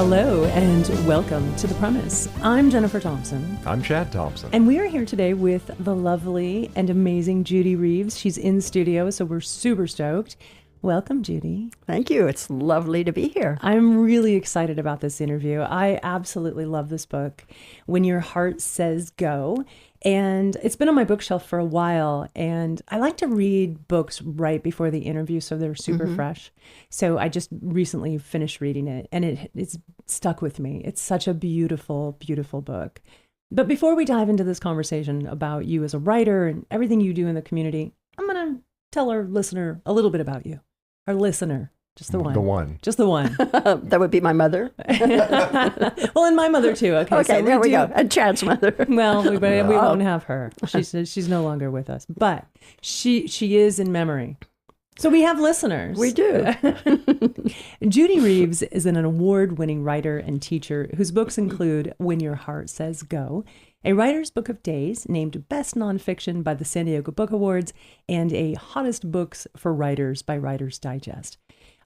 Hello and welcome to The Premise. I'm Jennifer Thompson. I'm Chad Thompson. And we are here today with the lovely and amazing Judy Reeves. She's in studio, so we're super stoked. Welcome, Judy. Thank you. It's lovely to be here. I'm really excited about this interview. I absolutely love this book, When Your Heart Says Go. And it's been on my bookshelf for a while, and I like to read books right before the interview so they're super fresh. So I just recently finished reading it, and it's stuck with me. It's such a beautiful, beautiful book. But before we dive into this conversation about you as a writer and everything you do in the community, I'm going to tell our listener a little bit about you. Our listener. Just the one. The one. Just the one. That would be my mother. Well, and my mother too. Okay, so there we go. And Chad's mother. Well, we won't have her. She's no longer with us, but she is in memory. So we have listeners. We do. Judy Reeves is an award-winning writer and teacher whose books include When Your Heart Says Go, a writer's book of days named Best Nonfiction by the San Diego Book Awards, and a Hottest Books for Writers by Writer's Digest.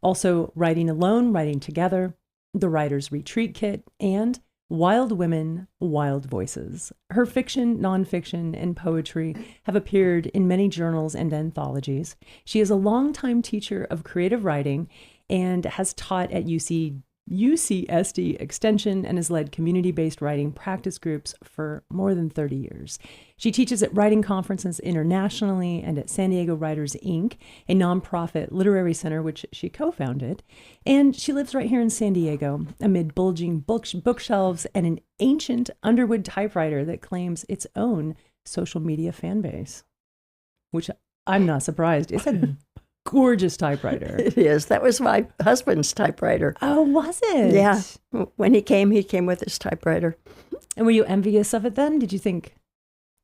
Also, Writing Alone, Writing Together, The Writer's Retreat Kit, and Wild Women, Wild Voices. Her fiction, nonfiction, and poetry have appeared in many journals and anthologies. She is a longtime teacher of creative writing and has taught at UCSD Extension and has led community-based writing practice groups for more than 30 years. She teaches at writing conferences internationally and at San Diego Writers, Inc., a nonprofit literary center which she co-founded. And she lives right here in San Diego amid bulging bookshelves and an ancient Underwood typewriter that claims its own social media fan base, which I'm not surprised. It's a gorgeous typewriter. It is. That was my husband's typewriter. Oh, was it? Yeah. When he came with his typewriter. And were you envious of it then? Did you think,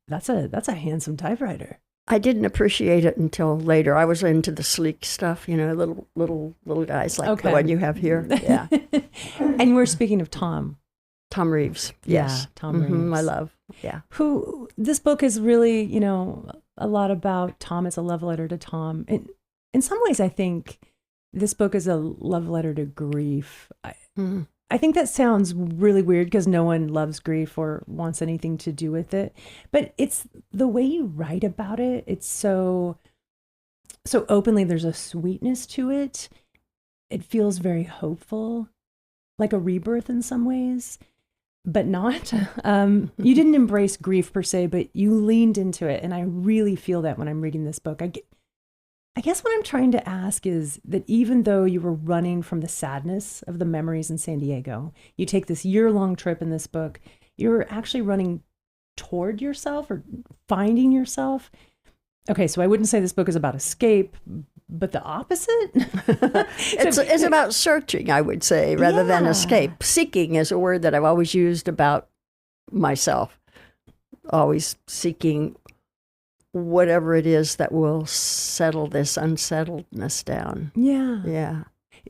that's a handsome typewriter? I didn't appreciate it until later. I was into the sleek stuff, little guys like the one you have here. Yeah. And we're speaking of Tom. Tom Reeves. Yes. Yeah, Tom Reeves. My love. Yeah. Who, this book is really, a lot about Tom. It's a love letter to Tom. In some ways, I think this book is a love letter to grief. I think that sounds really weird because no one loves grief or wants anything to do with it. But it's the way you write about it. It's so openly. There's a sweetness to it. It feels very hopeful, like a rebirth in some ways, but not. You didn't embrace grief per se, but you leaned into it. And I really feel that when I'm reading this book. I guess what I'm trying to ask is that even though you were running from the sadness of the memories in San Diego, you take this year-long trip in this book, you're actually running toward yourself or finding yourself. Okay, so I wouldn't say this book is about escape, but the opposite? It's about searching, I would say, rather than escape. Seeking is a word that I've always used about myself. Always seeking whatever it is that will settle this unsettledness down. Yeah. Yeah.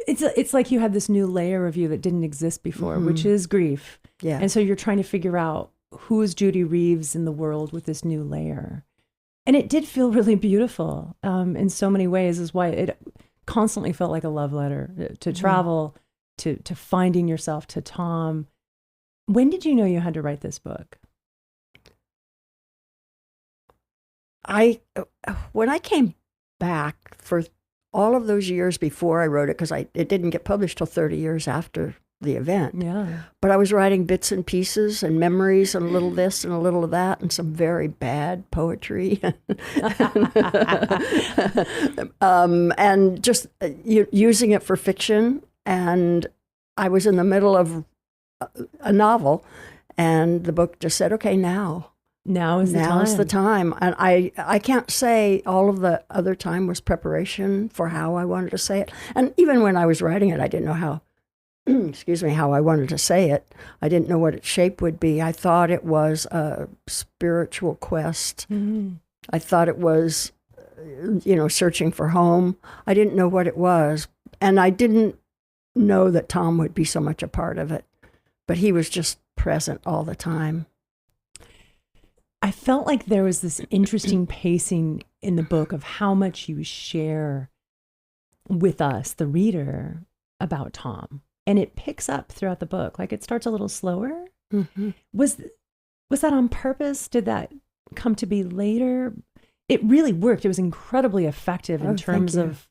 It's like you had this new layer of you that didn't exist before, which is grief. Yeah. And so you're trying to figure out who is Judy Reeves in the world with this new layer. And it did feel really beautiful in so many ways, is why it constantly felt like a love letter to travel, to finding yourself, to Tom. When did you know you had to write this book? When I came back for all of those years before I wrote it, because it didn't get published till 30 years after the event. Yeah. But I was writing bits and pieces and memories and a little this and a little of that and some very bad poetry. And just using it for fiction. And I was in the middle of a novel, and the book just said, okay, Now's the time. And I can't say all of the other time was preparation for how I wanted to say it. And even when I was writing it, I didn't know how, how I wanted to say it. I didn't know what its shape would be. I thought it was a spiritual quest. Mm-hmm. I thought it was, searching for home. I didn't know what it was. And I didn't know that Tom would be so much a part of it. But he was just present all the time. I felt like there was this interesting pacing in the book of how much you share with us, the reader, about Tom. and it picks up throughout the book. Like it starts a little slower. Mm-hmm. Was that on purpose? Did that come to be later? It really worked. It was incredibly effective in terms of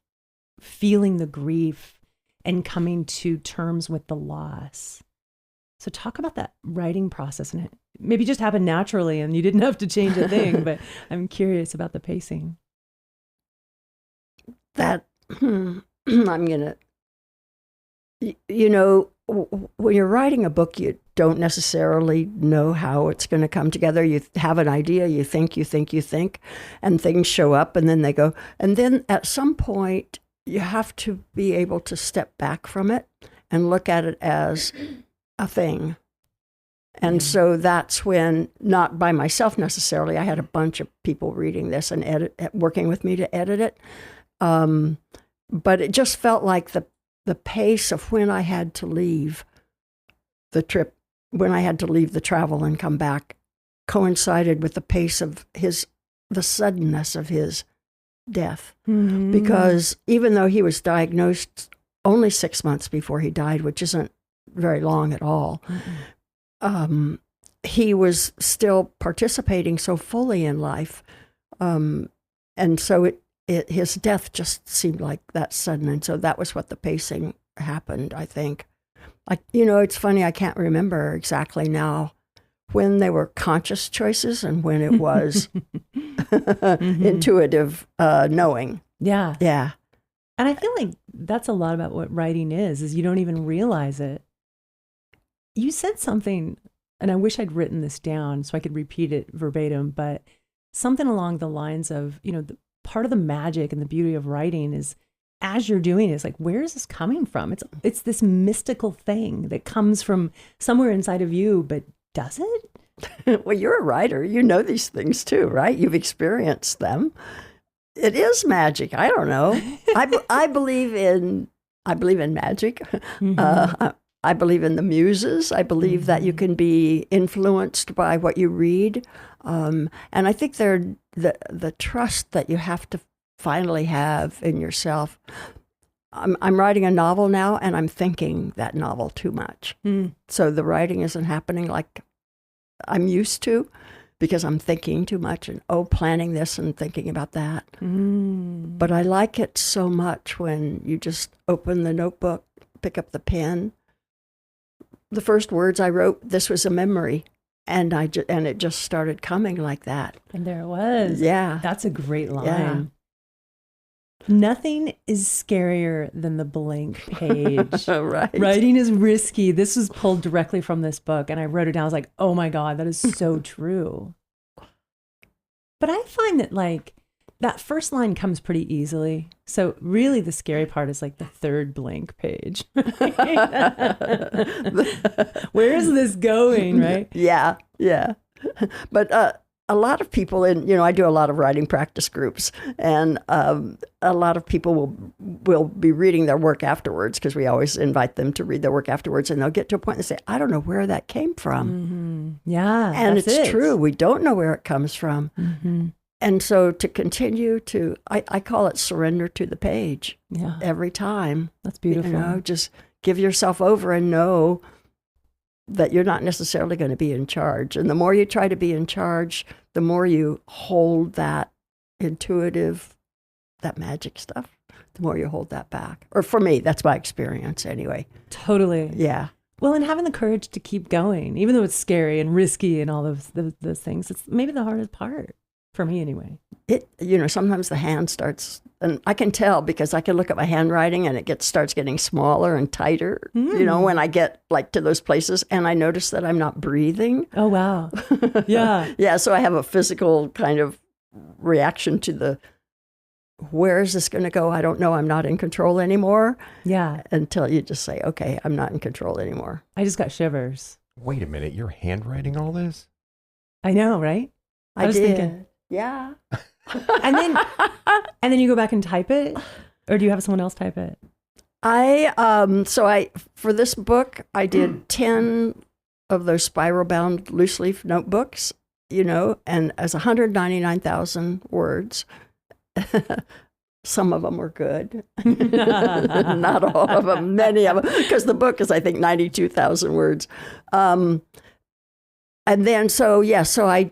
feeling the grief and coming to terms with the loss. So talk about that writing process, and it maybe just happened naturally and you didn't have to change a thing, but I'm curious about the pacing. That I'm going to, when you're writing a book, you don't necessarily know how it's going to come together. You have an idea, you think, and things show up and then they go. And then at some point, you have to be able to step back from it and look at it as a thing. And so that's when, not by myself necessarily, I had a bunch of people reading this and working with me to edit it. But it just felt like the pace of when I had to leave the trip, when I had to leave the travel and come back, coincided with the pace of the suddenness of his death. Mm-hmm. Because even though he was diagnosed only 6 months before he died, which isn't very long at all, he was still participating so fully in life. And so his death just seemed like that sudden. And so that was what the pacing happened, I think. It's funny, I can't remember exactly now when they were conscious choices and when it was intuitive knowing. Yeah. Yeah. And I feel like that's a lot about what writing is you don't even realize it. You said something, and I wish I'd written this down so I could repeat it verbatim, but something along the lines of, part of the magic and the beauty of writing is as you're doing it, it's like, where is this coming from? It's this mystical thing that comes from somewhere inside of you, but does it? Well, you're a writer. You know these things too, right? You've experienced them. It is magic. I don't know. I believe in magic. Mm-hmm. I believe in the muses. I believe that you can be influenced by what you read. And I think the trust that you have to finally have in yourself. I'm writing a novel now, and I'm thinking that novel too much. So the writing isn't happening like I'm used to because I'm thinking too much and, planning this and thinking about that. But I like it so much when you just open the notebook, pick up the pen. The first words I wrote, this was a memory. And it just started coming like that. And there it was. Yeah. That's a great line. Yeah. Nothing is scarier than the blank page. Right. Writing is risky. This was pulled directly from this book. And I wrote it down. I was like, oh my God, that is so true. But I find that that first line comes pretty easily. So really the scary part is the third blank page. Where is this going, right? Yeah. But a lot of people I do a lot of writing practice groups, and a lot of people will be reading their work afterwards because we always invite them to read their work afterwards, and they'll get to a point and say, I don't know where that came from. Mm-hmm. Yeah. And it's true. We don't know where it comes from. Mm-hmm. And so to continue to, I call it surrender to the page. Yeah. Every time. That's beautiful. Just give yourself over and know that you're not necessarily going to be in charge. And the more you try to be in charge, the more you hold that intuitive, that magic stuff, the more you hold that back. Or for me, that's my experience anyway. Totally. Yeah. Well, and having the courage to keep going, even though it's scary and risky and all those things, it's maybe the hardest part. For me, anyway. Sometimes the hand starts, and I can tell because I can look at my handwriting and it starts getting smaller and tighter, when I get to those places, and I notice that I'm not breathing. Oh, wow. Yeah. Yeah, so I have a physical kind of reaction to where is this going to go? I don't know. I'm not in control anymore. Yeah. Until you just say, okay, I'm not in control anymore. I just got shivers. Wait a minute, you're handwriting all this? I know, right? I was thinking. Yeah. And then you go back and type it, or do you have someone else type it? For this book, I did 10 of those spiral bound loose leaf notebooks, and as 199,000 words. Some of them were good. Not all of them, many of them, because the book is, I think, 92,000 words. And then, so I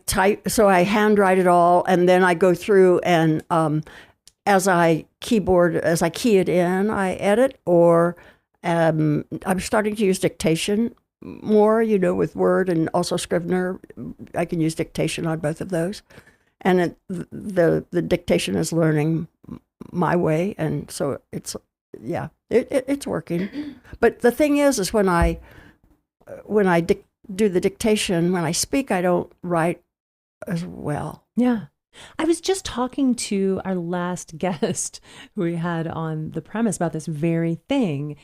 handwrite it all, and then I go through and as I key it in, I edit, or I'm starting to use dictation more, with Word and also Scrivener. I can use dictation on both of those. And the dictation is learning my way, and so it's working. But the thing is when I do the dictation, when I speak, I don't write as well. Yeah. I was just talking to our last guest who we had on the premise about this very thing.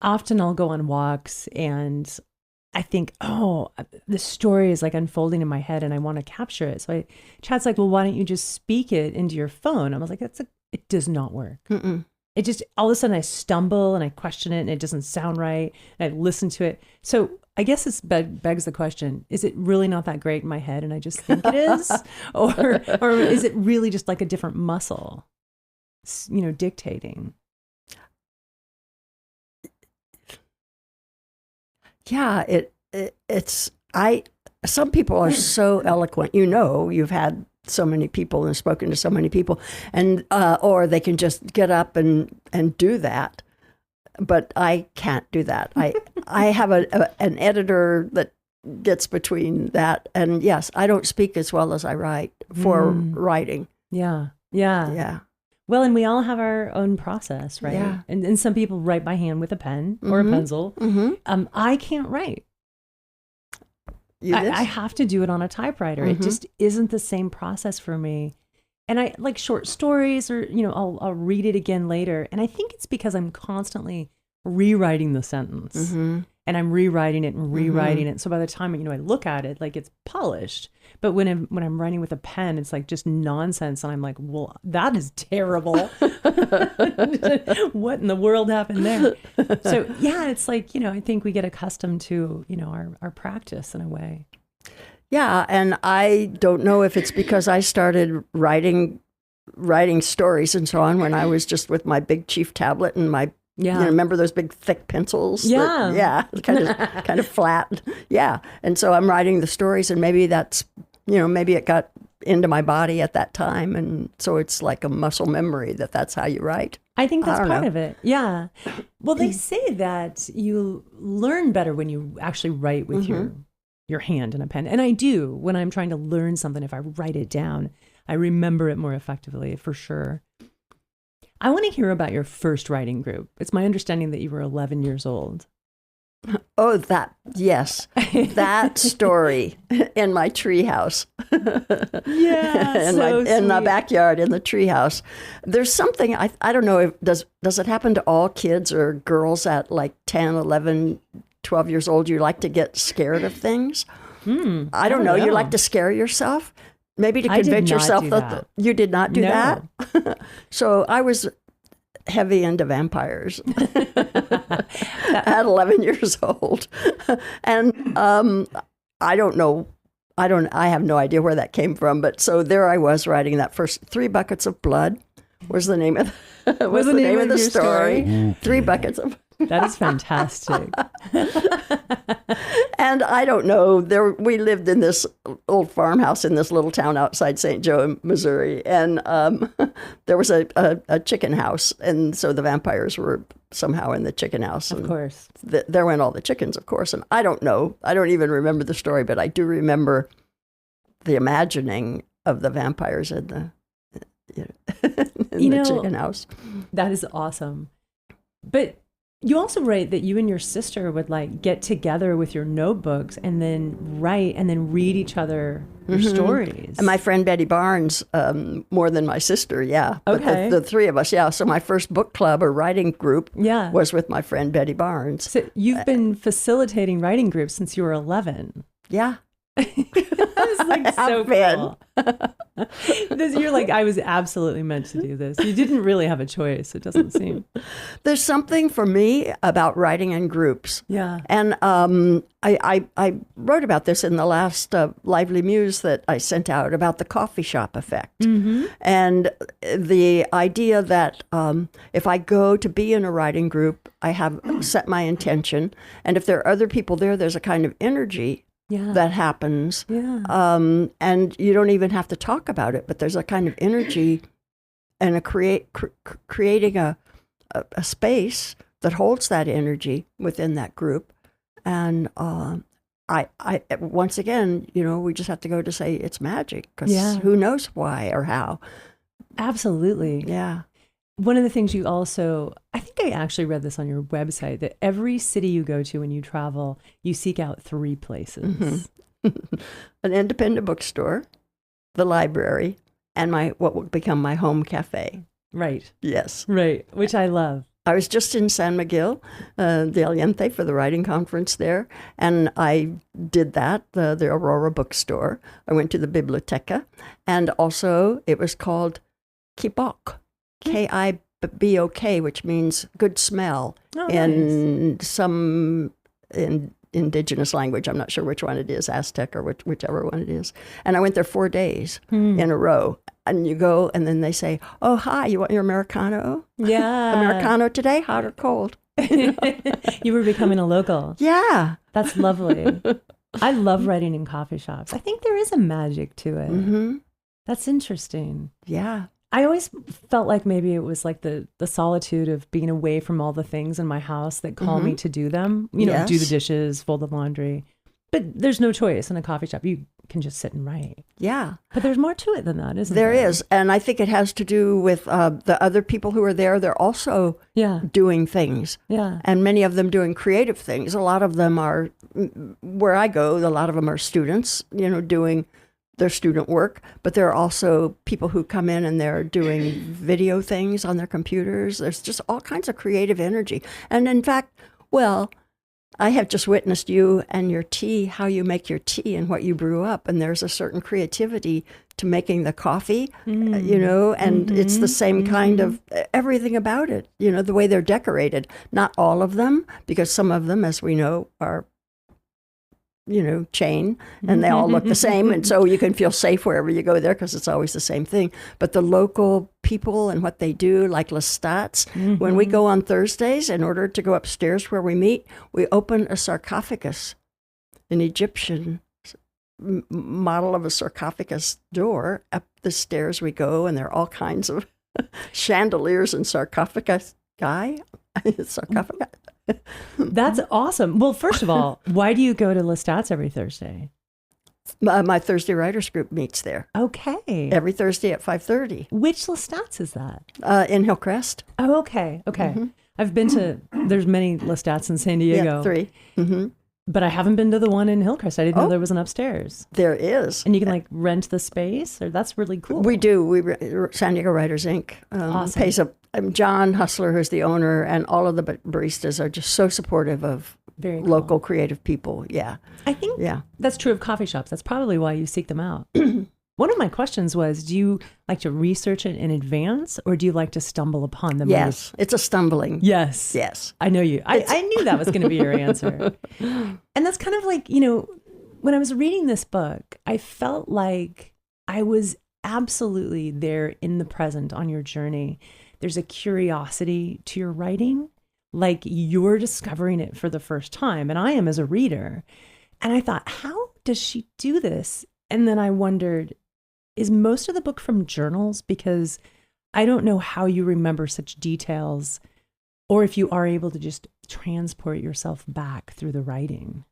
Often I'll go on walks and I think, oh, the story is like unfolding in my head and I want to capture it. So Chad's like, well, why don't you just speak it into your phone? I was like, it does not work. Mm-mm. It just, all of a sudden I stumble and I question it and it doesn't sound right. And I listen to it. So I guess this begs the question, is it really not that great in my head and I just think it is? or is it really just like a different muscle, dictating? Yeah, some people are so eloquent. You've had so many people and spoken to so many people, and or they can just get up and do that. But I can't do that. I have an editor that gets between that, and yes, I don't speak as well as I write for writing. Yeah. Well, and we all have our own process, right? Yeah. And some people write by hand with a pen or a pencil. Mm-hmm. I can't write. I have to do it on a typewriter. Mm-hmm. It just isn't the same process for me. And I like short stories, or I'll read it again later. And I think it's because I'm constantly rewriting the sentence, and I'm rewriting it and rewriting it. So by the time I look at it, like it's polished. But when I'm writing with a pen, it's like just nonsense, and I'm like, well, that is terrible. What in the world happened there? So yeah, it's like I think we get accustomed to our practice in a way. Yeah, and I don't know if it's because I started writing stories and so on when I was just with my big Chief tablet and my remember those big thick pencils? Yeah, kind of flat. Yeah, and so I'm writing the stories, and maybe that's maybe it got into my body at that time, and so it's like a muscle memory that's how you write. I think that's part of it. Yeah. Well, they say that you learn better when you actually write with your hand and a pen. And I do. When I'm trying to learn something, if I write it down, I remember it more effectively, for sure. I want to hear about your first writing group. It's my understanding that you were 11 years old. Oh, yes. That story in my treehouse. Yeah, in the backyard, in the treehouse. There's something, I don't know, does it happen to all kids or girls at like 10, 11, 12 years old? You like to get scared of things? I don't know. You like to scare yourself? Maybe to convince yourself that you did not do that? So I was heavy into vampires at 11 years old. And I don't know. I have no idea where that came from. But so there I was writing that first 3 Buckets of Blood was the name of the story. 3 buckets of That is fantastic. And I don't know, we lived in this old farmhouse in this little town outside St. Joe, Missouri, and there was a chicken house, and so the vampires were somehow in the chicken house. Of course. There went all the chickens, of course, and I don't know, I don't even remember the story, but I do remember the imagining of the vampires in the chicken house. That is awesome. But you also write that you and your sister would like get together with your notebooks and then write and then read each other your stories. And my friend Betty Barnes, more than my sister, yeah. Okay. But the 3 of us, yeah. So my first book club or writing group was with my friend Betty Barnes. So you've been facilitating writing groups since you were 11. Yeah. I was like, so cool. You're like, I was absolutely meant to do this. You didn't really have a choice, it doesn't seem. There's something for me about writing in groups. Yeah. And I wrote about this in the last Lively Muse that I sent out about the coffee shop effect. Mm-hmm. And the idea that if I go to be in a writing group, I have set my intention. And if there are other people there, there's a kind of energy that happens. Yeah. And you don't even have to talk about it, but there's a kind of energy and creating a space that holds that energy within that group. And I once again, we just have to go to say it's magic, because who knows why or how. Absolutely. Yeah. One of the things you also, I think I actually read this on your website, that every city you go to when you travel, you seek out 3 places. Mm-hmm. An independent bookstore, the library, and what will become my home cafe. Right. Yes. Right. Which I love. I was just in San Miguel, the Aliente, for the writing conference there, and I did that, the Aurora bookstore. I went to the Biblioteca, and also it was called Kibok. Kibok, which means good smell in some indigenous language. I'm not sure which one it is, Aztec or whichever one it is. And I went there 4 days in a row. And you go, and then they say, "Oh, hi, you want your Americano? Yeah. Americano today, hot or cold?" You were becoming a local. Yeah. That's lovely. I love writing in coffee shops. I think there is a magic to it. Mm-hmm. That's interesting. Yeah. I always felt like maybe it was like the solitude of being away from all the things in my house that call me to do them. Do the dishes, fold the laundry. But there's no choice in a coffee shop. You can just sit and write. Yeah. But there's more to it than that, isn't there? There is. And I think it has to do with the other people who are there. They're also doing things. Yeah. And many of them doing creative things. A lot of them are, where I go, a lot of them are students, doing their student work. But there are also people who come in and they're doing video things on their computers. There's just all kinds of creative energy. And in fact, I have just witnessed you and your tea, how you make your tea and what you brew up. And there's a certain creativity to making the coffee, and it's the same kind of everything about it, the way they're decorated. Not all of them, because some of them, as we know, are chain, and they all look the same. And so you can feel safe wherever you go there because it's always the same thing. But the local people and what they do, like Lestat's, when we go on Thursdays, in order to go upstairs where we meet, we open a sarcophagus, an Egyptian model of a sarcophagus door. Up the stairs we go, and there are all kinds of chandeliers and sarcophagus. Sarcophagus. That's awesome. Well, first of all, why do you go to Lestat's every Thursday? My Thursday writers group meets there. Okay. Every Thursday at 5:30. Which Lestat's is that? In Hillcrest. Oh, okay. I've been to, there's many Lestat's in San Diego. Yeah, 3. Mm-hmm. But I haven't been to the one in Hillcrest. I didn't know there was an upstairs. There is. And you can rent the space? That's really cool. We do. San Diego Writers Inc. Awesome. Pays up. John Hustler, who's the owner, and all of the baristas are just so supportive of Very cool. local creative people. Yeah. I think that's true of coffee shops. That's probably why you seek them out. One of my questions was, do you like to research it in advance, or do you like to stumble upon them? Yes, it's a stumbling. Yes. Yes. I know you. I knew that was going to be your answer. And that's kind of like, when I was reading this book, I felt like I was absolutely there in the present on your journey. There's a curiosity to your writing, like you're discovering it for the first time, and I am as a reader. And I thought, how does she do this? And then I wondered, is most of the book from journals? Because I don't know how you remember such details, or if you are able to just transport yourself back through the writing.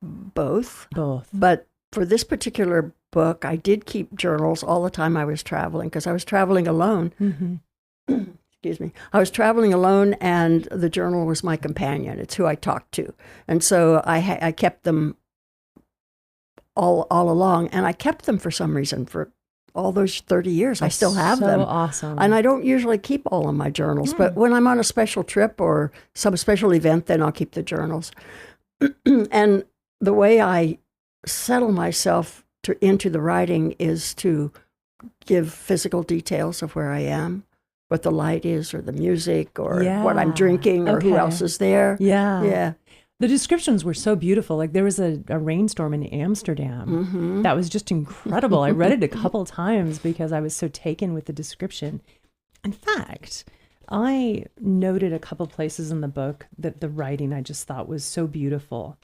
Both. But for this particular book, I did keep journals all the time I was traveling, because I was traveling alone. Mm-hmm. Excuse me. I was traveling alone, and the journal was my companion. It's who I talked to. And so I kept them all along, and I kept them for some reason for all those 30 years. I still have them. So awesome. And I don't usually keep all of my journals, but when I'm on a special trip or some special event, then I'll keep the journals. And the way I settle myself into the writing is to give physical details of where I am, what the light is, or the music, or what I'm drinking, or who else is there. Yeah. The descriptions were so beautiful. Like there was a rainstorm in Amsterdam that was just incredible. I read it a couple times because I was so taken with the description. In fact, I noted a couple places in the book that the writing I just thought was so beautiful.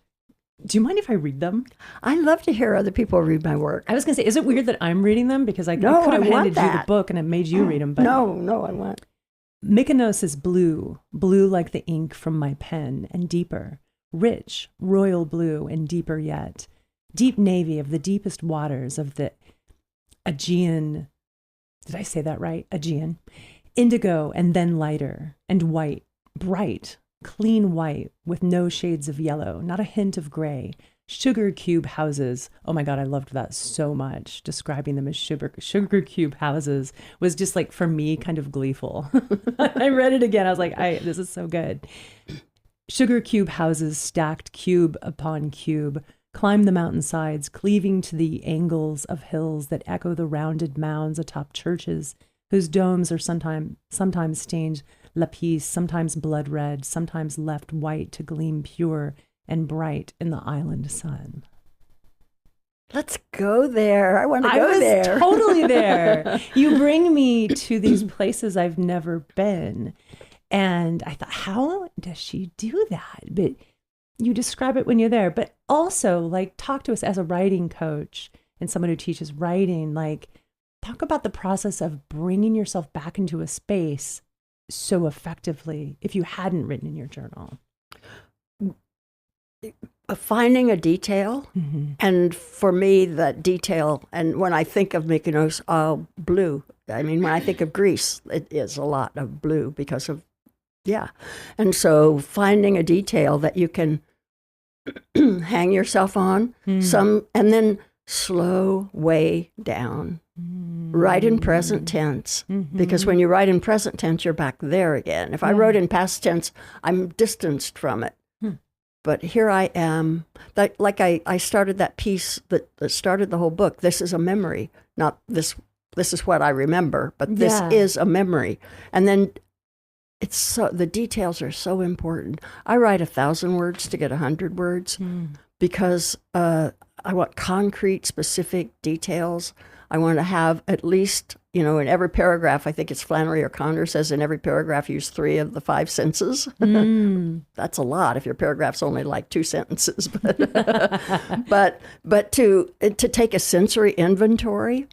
Do you mind if I read them? I love to hear other people read my work. I was going to say, is it weird that I'm reading them? Because I could have handed you the book and it made you read them. But No, I want. Mykonos is blue, blue like the ink from my pen, and deeper, rich, royal blue, and deeper yet. Deep navy of the deepest waters of the Aegean. Did I say that right? Aegean. Indigo, and then lighter, and white, bright, clean white with no shades of yellow, not a hint of gray. Sugar cube houses. Oh my God, I loved that so much. Describing them as sugar cube houses was just like, for me, kind of gleeful. I read it again. I was like, this is so good. Sugar cube houses stacked cube upon cube, climb the mountainsides, cleaving to the angles of hills that echo the rounded mounds atop churches, whose domes are sometimes stained lapis, sometimes blood red, sometimes left white to gleam pure and bright in the island sun. Let's go there. I want to go there. I was totally there. You bring me to these places I've never been. And I thought, how does she do that? But you describe it when you're there. But also, like, talk to us as a writing coach and someone who teaches writing. Like, talk about the process of bringing yourself back into a space so effectively if you hadn't written in your journal. Finding a detail. And for me, that detail, and when I think of Mykonos, blue. I mean, when I think of Greece, it is a lot of blue because of, And so finding a detail that you can hang yourself on, and then slow way down. Write in present tense, because when you write in present tense, you're back there again. If I wrote in past tense, I'm distanced from it. But here I am, like I started that piece that started the whole book. This is a memory, not this is what I remember, but this is a memory. And then the details are so important. I write 1,000 words to get 100 words because I want concrete, specific details. I want to have at least, in every paragraph, I think it's Flannery O'Connor says in every paragraph, use 3 of the 5 senses. That's a lot if your paragraph's only like 2 sentences. But to take a sensory inventory,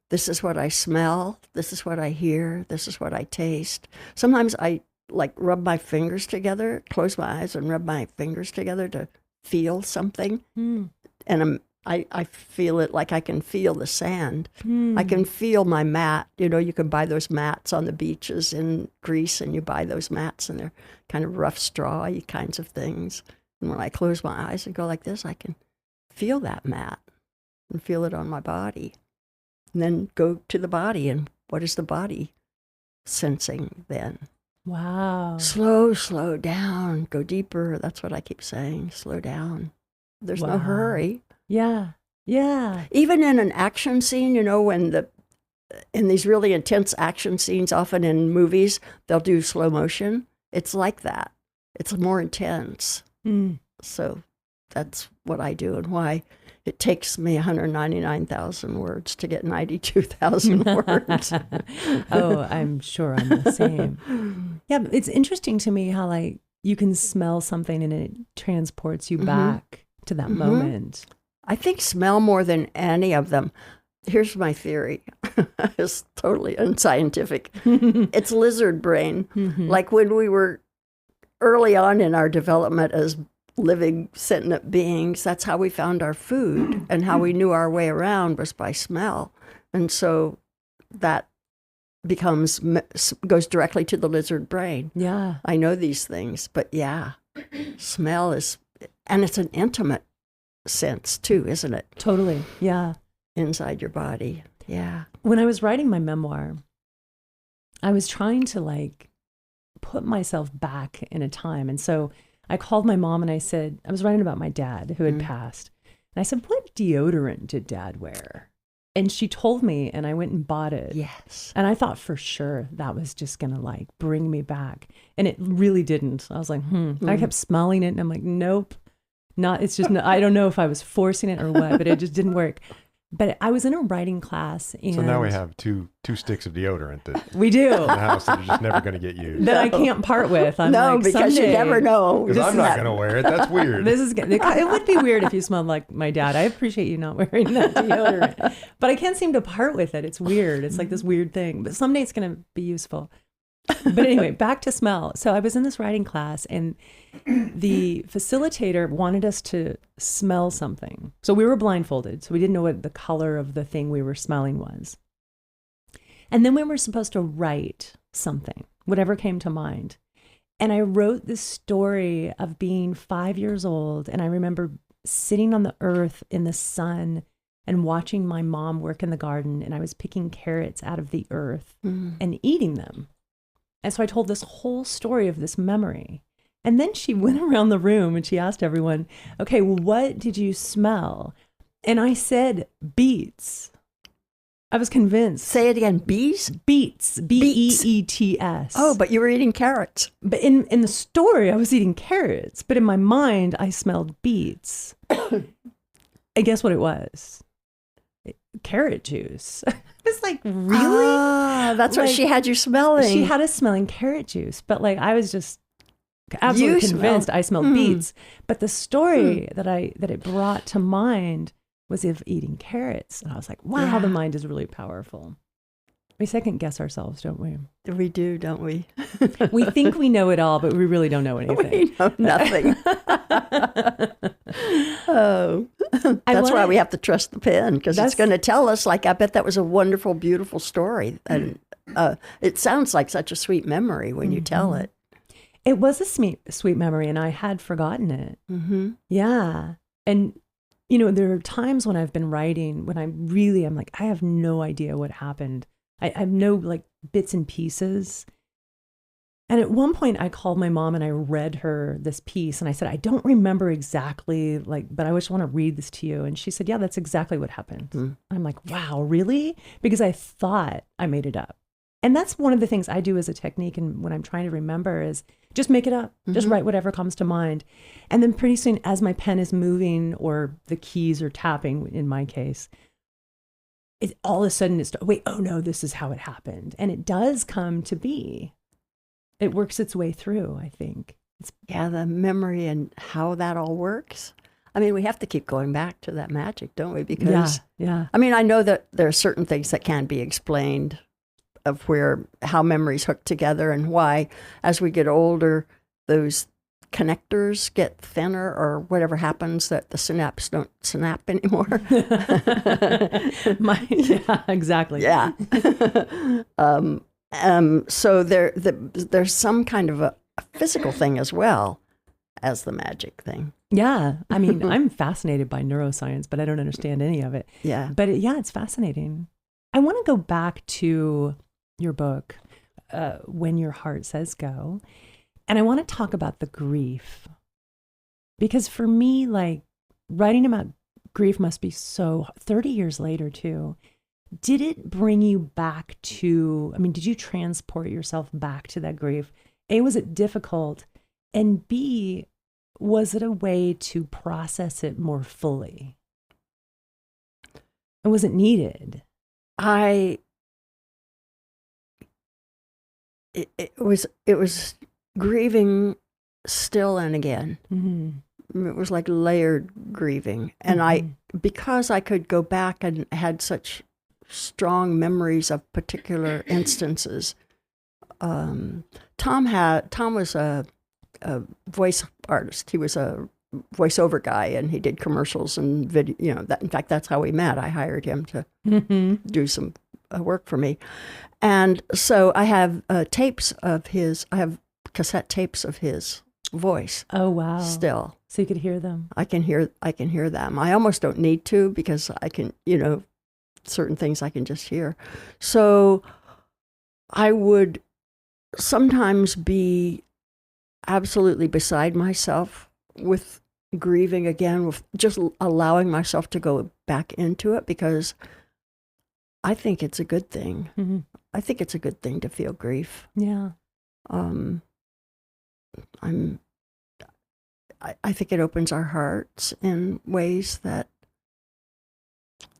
this is what I smell, this is what I hear, this is what I taste. Sometimes I rub my fingers together, close my eyes and rub my fingers together to feel something. And I feel it like I can feel the sand. I can feel my mat. You can buy those mats on the beaches in Greece, and you buy those mats, and they're kind of rough, strawy kinds of things. And when I close my eyes and go like this, I can feel that mat and feel it on my body. And then go to the body, and what is the body sensing then? Wow. Slow down, go deeper. That's what I keep saying, slow down. There's no hurry. Yeah. Even in an action scene, when in these really intense action scenes, often in movies, they'll do slow motion. It's like that. It's more intense. So that's what I do, and why it takes me 199,000 words to get 92,000 words. Oh, I'm sure I'm the same. Yeah, but it's interesting to me how you can smell something and it transports you back to that moment. I think smell more than any of them. Here's my theory. It's totally unscientific. It's lizard brain. Like when we were early on in our development as living sentient beings, that's how we found our food, and how we knew our way around was by smell. And so that goes directly to the lizard brain. Yeah. I know these things, but smell is, and it's an intimate sense too, isn't it? Totally. Yeah. Inside your body. Yeah. When I was writing my memoir, I was trying to put myself back in a time. And so I called my mom and I said, I was writing about my dad who had passed. And I said, what deodorant did Dad wear? And she told me, and I went and bought it. Yes. And I thought for sure that was just going to like bring me back. And it really didn't. I was like, I kept smelling it and I'm like, nope, not, it's just, I don't know if I was forcing it or what, but it just didn't work. But I was in a writing class. And So now we have two sticks of deodorant that we do. in the house that are just never going to get used. That I can't part with. I'm No, like, because someday, you never know. Because I'm not going to wear it. That's weird. It would be weird if you smelled like my dad. I appreciate you not wearing that deodorant, but I can't seem to part with it. It's weird. It's like this weird thing, but someday it's going to be useful. But anyway, back to smell. So I was in this writing class and the facilitator wanted us to smell something. So we were blindfolded. So we didn't know what the color of the thing we were smelling was. And then we were supposed to write something, whatever came to mind. And I wrote this story of being 5 years old. And I remember sitting on the earth in the sun and watching my mom work in the garden. And I was picking carrots out of the earth and eating them. And so I told this whole story of this memory. And then she went around the room and she asked everyone, okay, well, what did you smell? And I said, beets. I was convinced. Say it again. Bees? Beets. Beets. Oh, but you were eating carrots. But in the story, I was eating carrots. But in my mind, I smelled beets. And guess what it was? Carrot juice. I was like, really? Ah, that's what she had you smelling. She had us smelling carrot juice. But like, I was just absolutely convinced I smelled beets. But the story that it brought to mind was of eating carrots. And I was like, wow, the mind is really powerful. We second guess ourselves, don't we? We do, don't we? We think we know it all, but we really don't know anything. We know nothing. Oh, that's why we have to trust the pen, because it's going to tell us, like, I bet that was a wonderful, beautiful story. And it sounds like such a sweet memory when you tell it. It was a sweet memory, and I had forgotten it. Mm-hmm. Yeah. And, you know, there are times when I've been writing when I'm like, I have no idea what happened. I have no like bits and pieces. And at one point I called my mom and I read her this piece and I said, I don't remember exactly but I just want to read this to you. And she said, yeah, that's exactly what happened. I'm like, wow, really? Because I thought I made it up. And that's one of the things I do as a technique. And when I'm trying to remember is just make it up, just write whatever comes to mind. And then pretty soon as my pen is moving or the keys are tapping in my case, it all of a sudden it's, wait, oh no, this is how it happened. And it does come to be. It works its way through, I think. The memory and how that all works. I mean, we have to keep going back to that magic, don't we? Because, I mean, I know that there are certain things that can't be explained of how memories hook together and why, as we get older, those connectors get thinner or whatever happens, that the synapses don't snap anymore. Exactly. Yeah. So there's some kind of a physical thing as well as the magic thing. Yeah. I mean, I'm fascinated by neuroscience, but I don't understand any of it. Yeah. But it's fascinating. I want to go back to your book, When Your Heart Says Go. And I want to talk about the grief. Because for me, like, writing about grief must be so, 30 years later too, did it bring you back to, I mean, did you transport yourself back to that grief? A, was it difficult? And B, was it a way to process it more fully? And was it needed? It was grieving still and again. Mm-hmm. It was like layered grieving. And because I could go back and had such strong memories of particular instances. Tom was a voice artist. He was a voiceover guy, and he did commercials and video. You know, in fact, that's how we met. I hired him to do some work for me, and so I have tapes of his. I have cassette tapes of his voice. Oh wow! Still, so you could hear them. I can hear them. I almost don't need to, because I can, certain things I can just hear. So I would sometimes be absolutely beside myself with, grieving again, with just allowing myself to go back into it, because I think it's a good thing. Mm-hmm. I think it's a good thing to feel grief. Yeah. I think it opens our hearts in ways that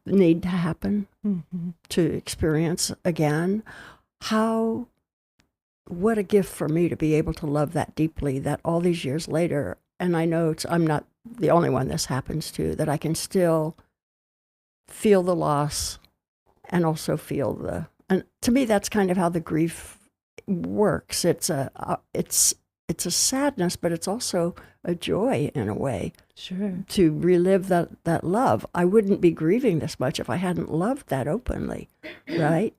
need to happen to experience again. What a gift for me to be able to love that deeply, that all these years later, and I know I'm not the only one this happens to, that I can still feel the loss and also feel and to me, that's kind of how the grief works. It's a sadness, but it's also a joy in a way. Sure. To relive that love. I wouldn't be grieving this much if I hadn't loved that openly, right?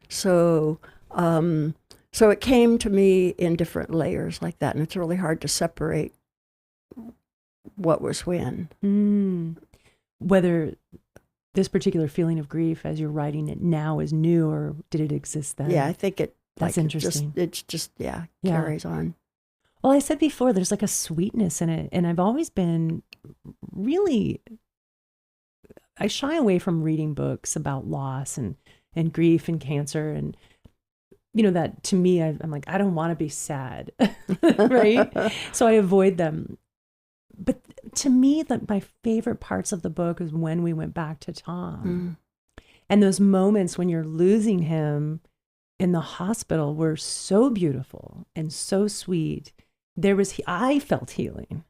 So it came to me in different layers like that, and it's really hard to separate what was when. Whether this particular feeling of grief as you're writing it now is new, or did it exist then? Yeah, I think that's interesting. It's just carries on. Well, I said before, there's like a sweetness in it. And I've always been I shy away from reading books about loss and grief and cancer. And, that to me, I'm like, I don't want to be sad, right? So I avoid them. But to me, my favorite parts of the book is when we went back to Tom. And those moments when you're losing him in the hospital were so beautiful and so sweet. I felt healing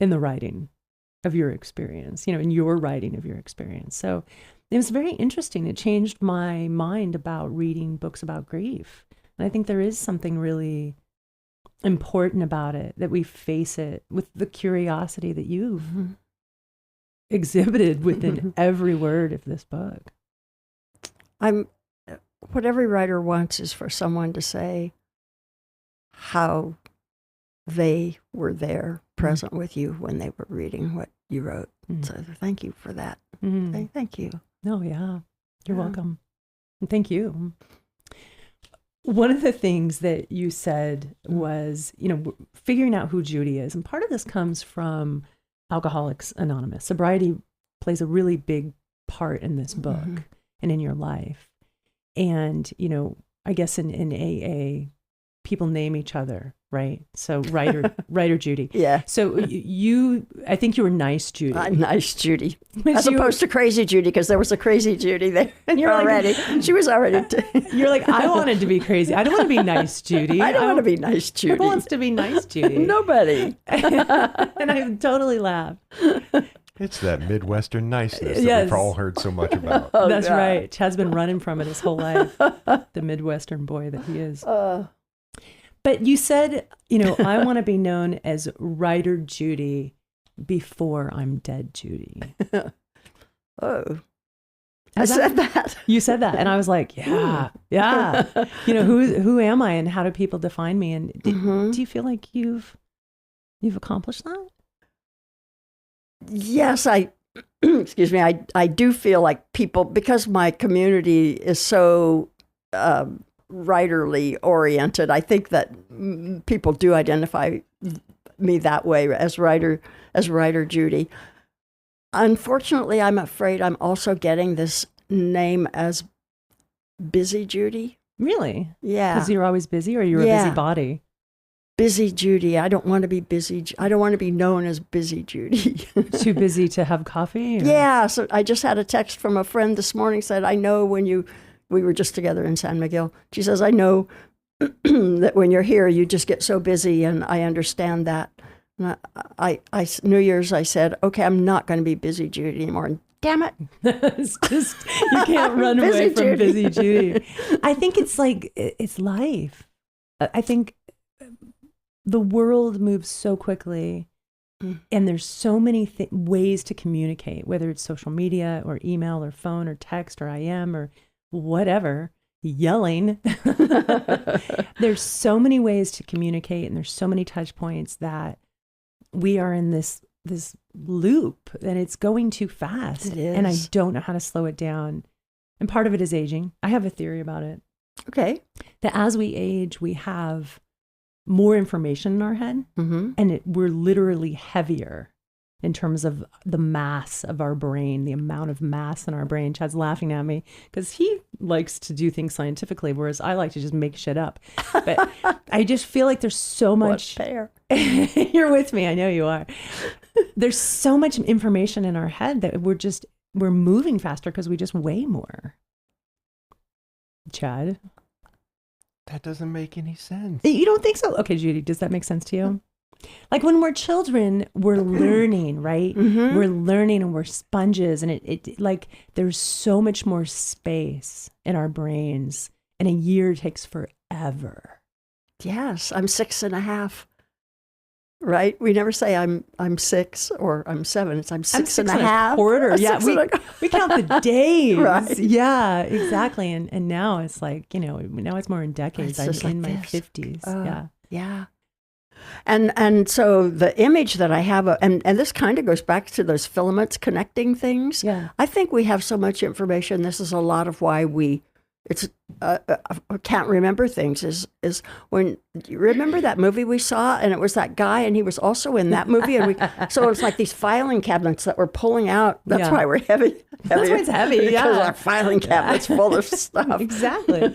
in the writing of your experience, in your writing of your experience. So it was very interesting. It changed my mind about reading books about grief. And I think there is something really important about it, that we face it with the curiosity that you've exhibited within every word of this book. What every writer wants is for someone to say how they were there, present with you when they were reading what you wrote. So thank you for that. Thank you. Oh, yeah. You're welcome. And thank you. One of the things that you said was, figuring out who Judy is. And part of this comes from Alcoholics Anonymous. Sobriety plays a really big part in this book and in your life. And, I guess in AA, people name each other, right? So writer Judy. Yeah. So I think you were Nice Judy. Nice Judy. As opposed to Crazy Judy, because there was a Crazy Judy there. And you're already. She was already. You're like, I wanted to be crazy. I don't want to be Nice Judy. I don't want to be Nice Judy. Who wants to be Nice Judy? Nobody. And I totally laughed. It's that Midwestern niceness that we've all heard so much about. That's right. Chad's been running from it his whole life. The Midwestern boy that he is. But you said, I want to be known as writer Judy before I'm dead Judy. I said that. You said that. And I was like, yeah. Who am I and how do people define me? And do you feel like you've accomplished that? Yes, excuse me, I do feel like people, because my community is so writerly oriented, I think that people do identify me that way as writer Judy. Unfortunately, I'm afraid I'm also getting this name as Busy Judy. Really? Yeah. Because you're always busy, or you're a busybody? Busy Judy. I don't want to be busy. I don't want to be known as Busy Judy. Too busy to have coffee? Or? Yeah. So I just had a text from a friend this morning, said, I know we were just together in San Miguel. She says, I know that when you're here, you just get so busy, and I understand that. And I New Year's, I said, okay, I'm not going to be Busy Judy anymore. And damn it. It's just, you can't run away from Busy Judy. I think it's like, it's life. I think the world moves so quickly, and there's so many ways to communicate, whether it's social media or email or phone or text or IM or whatever, yelling. There's so many ways to communicate, and there's so many touch points that we are in this loop, and it's going too fast. It is. And I don't know how to slow it down. And part of it is aging. I have a theory about it. Okay. That as we age, we have more information in our head, and we're literally heavier in terms of the mass of our brain, the amount of mass in our brain. Chad's laughing at me because he likes to do things scientifically, whereas I like to just make shit up. But I just feel like there's so much. You're with me. I know you are. There's so much information in our head that we're moving faster because we just weigh more. Chad? That doesn't make any sense. You don't think so? Okay, Judy, does that make sense to you? Like when we're children, we're learning, right? Mm-hmm. We're learning and we're sponges, and it like there's so much more space in our brains, and a year takes forever. Yes, I'm 6.5. Right? We never say I'm 6 or I'm 7. It's I'm 6.5. Quarter. Yeah, we count the days. Right. Yeah, exactly. And now it's like, now it's more in decades. I'm in my 50s. Yeah. Yeah. And so the image that I have, and this kind of goes back to those filaments connecting things. Yeah. I think we have so much information. This is a lot of why can't remember things is when you remember that movie we saw, and it was that guy, and he was also in that movie, and so it's like these filing cabinets that we're pulling out. That's why we're heavy. That's why it's heavy. Yeah, because our filing cabinet's full of stuff. Exactly.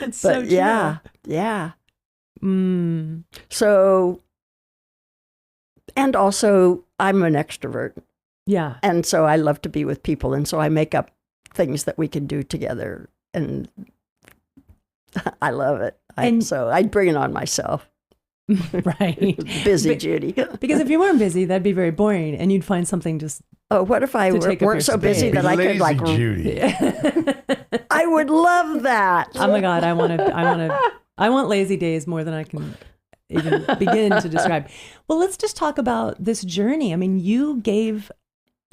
It's so true. Yeah. So, and also I'm an extrovert. Yeah, and so I love to be with people, and so I make up things that we can do together. And I love it. So I'd bring it on myself. Right. Busy Judy. Because if you weren't busy, that'd be very boring, and you'd find something just. Oh, what if I weren't so busy that I could like Judy? I would love that. Oh my God, I want lazy days more than I can even begin to describe. Well, let's just talk about this journey. I mean, you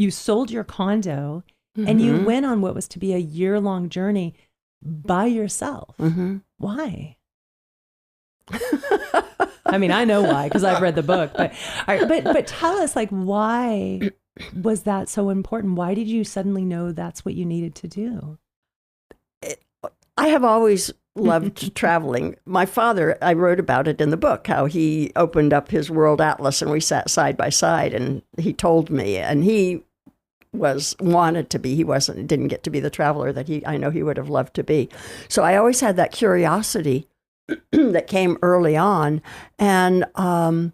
sold your condo, and you went on what was to be a year-long journey by yourself. Mm-hmm. Why? I mean, I know why, because I've read the book. But all right, but tell us, like, why was that so important? Why did you suddenly know that's what you needed to do? I have always loved traveling. My father, I wrote about it in the book, how he opened up his world atlas, and we sat side by side, and he told me, and he wanted to be. He didn't get to be the traveler that I know he would have loved to be. So I always had that curiosity that came early on, and I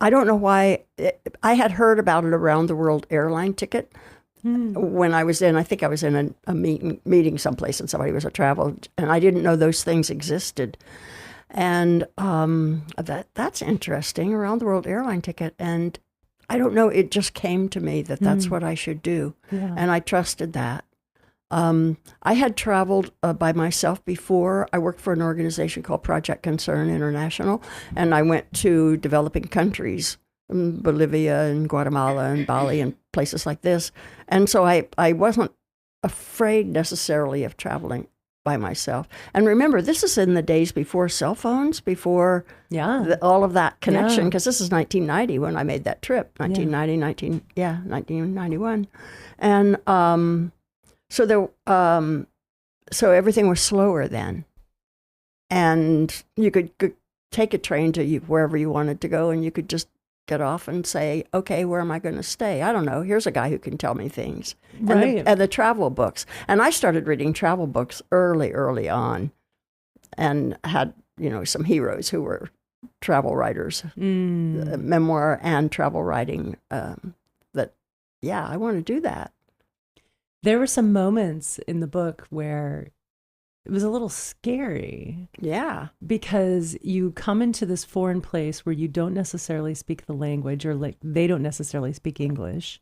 don't know why. I had heard about it around the world airline ticket when I was in. I think I was in a meeting someplace, and somebody was a travel, and I didn't know those things existed. And that's interesting, around the world airline ticket. And I don't know, it just came to me that that's what I should do. Yeah. And I trusted that. I had traveled by myself before. I worked for an organization called Project Concern International, and I went to developing countries, Bolivia and Guatemala and Bali and places like this. And so I wasn't afraid necessarily of traveling by myself. And remember, this is in the days before cell phones, before all of that connection, because this is 1990 when I made that trip, 1991. And so everything was slower then. And you could take a train to wherever you wanted to go, and you could just get off and say, okay, where am I going to stay? I don't know. Here's a guy who can tell me things. Right. And the travel books. And I started reading travel books early on, and had, some heroes who were travel writers, memoir and travel writing, I want to do that. There were some moments in the book where it was a little scary. Yeah. Because you come into this foreign place where you don't necessarily speak the language, or like they don't necessarily speak English.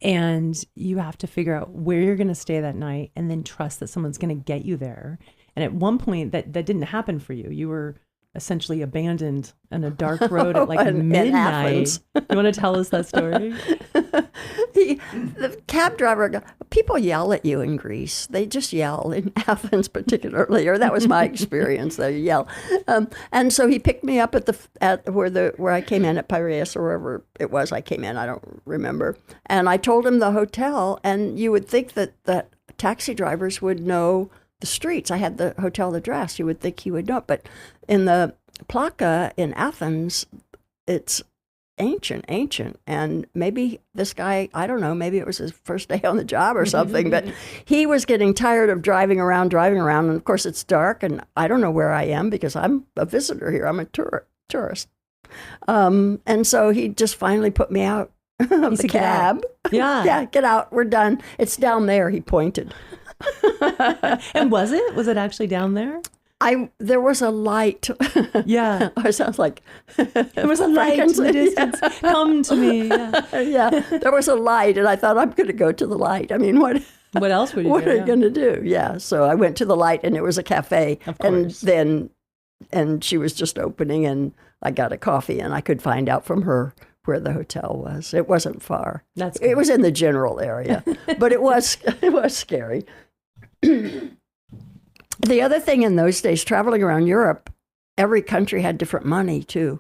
And you have to figure out where you're going to stay that night, and then trust that someone's going to get you there. And at one point that didn't happen for you. You were essentially abandoned on a dark road at like midnight. You want to tell us that story? The cab driver, people yell at you in Greece. They just yell in Athens particularly, or that was my experience. They yell. And so he picked me up at where I came in at Piraeus, or wherever it was I came in. I don't remember. And I told him the hotel, and you would think that taxi drivers would know the streets. I had the hotel address. You would think he would know it. But in the Plaka in Athens, it's ancient. And maybe this guy, I don't know, maybe it was his first day on the job or something, but he was getting tired of driving around. And of course it's dark and I don't know where I am because I'm a visitor here. I'm a tourist. And so he just finally put me out of the cab. Yeah. Yeah, get out. We're done. It's down there, he pointed. And was it? Was it actually down there? There was a light. Yeah. It sounds like there was a light in the distance. Yeah. Come to me. Yeah. Yeah. There was a light, and I thought I'm going to go to the light. I mean, what else would you what do? are you going to do? Yeah. So I went to the light, and it was a cafe. Of course. And she was just opening, and I got a coffee, and I could find out from her where the hotel was. It wasn't far. That's good. It was in the general area, but it was scary. The other thing in those days, traveling around Europe, every country had different money too.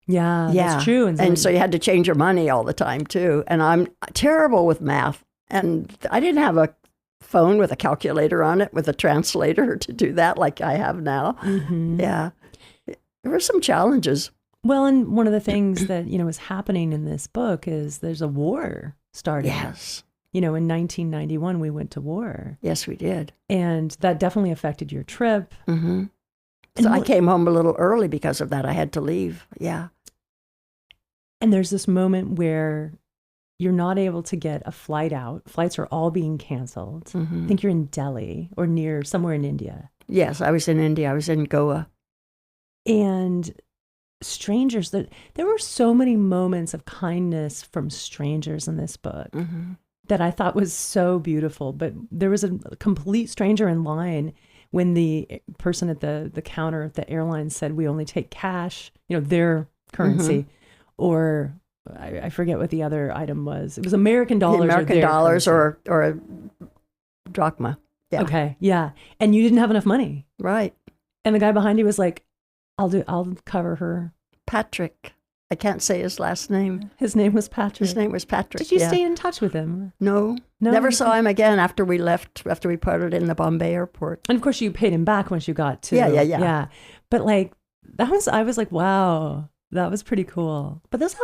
Yeah, that's true. And so you had to change your money all the time too. And I'm terrible with math. And I didn't have a phone with a calculator on it, with a translator to do that like I have now. Mm-hmm. Yeah. There were some challenges. Well, and one of the things that, is happening in this book is there's a war starting. Yes. In 1991, we went to war. Yes, we did. And that definitely affected your trip. Mm-hmm. So I came home a little early because of that. I had to leave. Yeah. And there's this moment where you're not able to get a flight out. Flights are all being canceled. Mm-hmm. I think you're in Delhi or near somewhere in India. Yes, I was in India. I was in Goa. And strangers, there were so many moments of kindness from strangers in this book. Mm-hmm. That I thought was so beautiful. But there was a complete stranger in line when the person at the counter at the airline said, we only take cash, their currency. Mm-hmm. Or I forget what the other item was. It was American dollars. American dollars or a drachma. Yeah. Okay. Yeah. And you didn't have enough money. Right. And the guy behind you was like, I'll cover her. Patrick. I can't say his last name. His name was Patrick. His name was Patrick. Did you stay in touch with him? No. Never saw him again after we parted in the Bombay airport. And of course you paid him back once you got to. Yeah. But I was like, wow, that was pretty cool. But those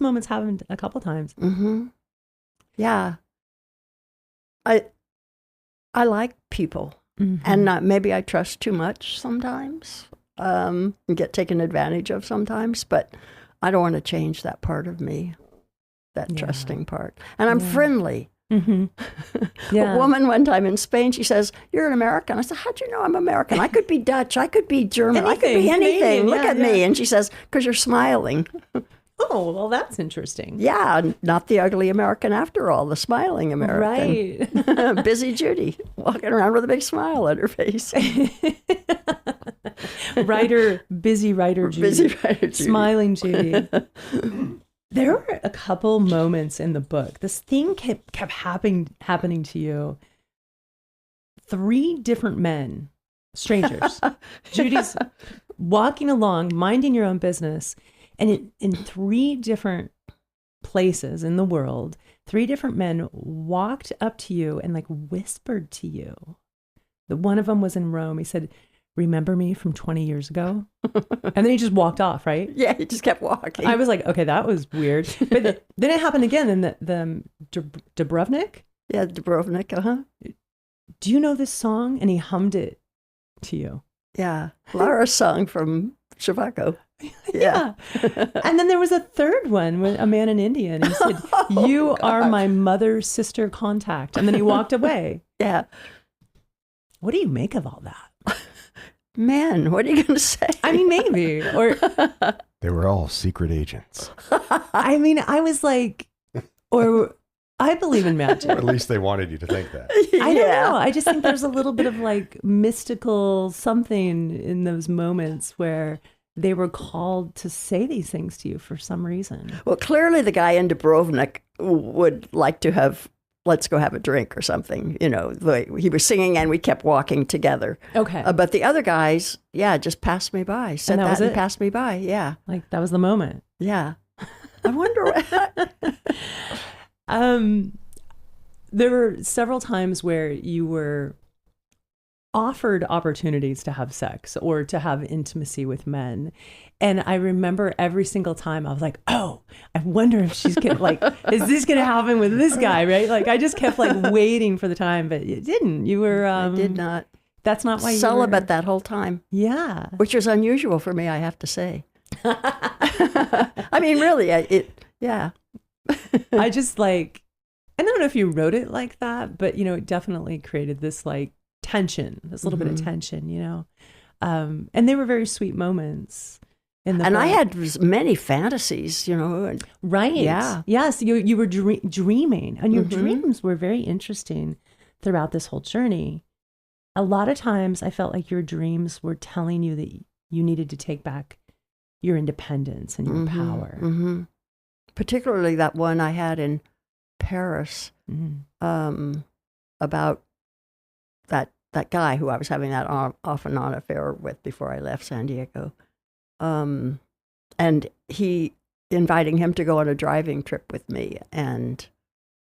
moments happened a couple times. Mm-hmm. Yeah. I like people. Mm-hmm. And maybe I trust too much sometimes. And get taken advantage of sometimes, but I don't want to change that part of me, that trusting part. And I'm friendly. Mm-hmm. Yeah. A woman one time in Spain, she says, "You're an American." I said, "How'd you know I'm American? I could be Dutch. I could be German. I could be anything. Canadian. Look at me." And she says, "Because you're smiling." Oh, well, that's interesting. Yeah, not the ugly American after all, the smiling American. Right. Busy Judy, walking around with a big smile on her face. Busy writer Judy. Smiling Judy. There were a couple moments in the book. This thing kept happening to you. 3 different men, strangers. Judy's walking along, minding your own business. And in 3 different places in the world, 3 different men walked up to you and whispered to you. One of them was in Rome. He said, "Remember me from 20 years ago?" And then he just walked off, right? Yeah, he just kept walking. I was like, okay, that was weird. But then it happened again in the Dubrovnik. Yeah, Dubrovnik, uh-huh. Do you know this song? And he hummed it to you. Yeah, Lara's song from Chicago. Yeah. And then there was a third one with a man in India, and he said, "You are my mother's sister contact." And then he walked away. Yeah. What do you make of all that? Man, what are you going to say? I mean, maybe. Or they were all secret agents. I mean, I was like, or I believe in magic. Or at least they wanted you to think that. I don't know. I just think there's a little bit of mystical something in those moments where they were called to say these things to you for some reason. Well, clearly the guy in Dubrovnik would like to have, let's go have a drink or something. He was singing and we kept walking together. Okay. But the other guys, just passed me by. Said that and passed me by. Yeah. That was the moment. Yeah. I wonder what. There were several times where you were offered opportunities to have sex or to have intimacy with men. And I remember every single time I was like, oh, I wonder if she's gonna like, is this gonna happen with this guy, right? Like I just kept like waiting for the time, but it didn't. You were I did not. That's not why you celibate were that whole time. Yeah. Which was unusual for me, I have to say. I mean, really, yeah. I just like, I don't know if you wrote it like that, but it definitely created this like tension, this little bit of tension, and they were very sweet moments in the and book. I had many fantasies, and, right. Yeah. Yes. You were dreaming, and your dreams were very interesting throughout this whole journey. A lot of times I felt like your dreams were telling you that you needed to take back your independence and your power. Mm-hmm. Particularly that one I had in Paris about that guy who I was having that off and on affair with before I left San Diego. And he inviting him to go on a driving trip with me.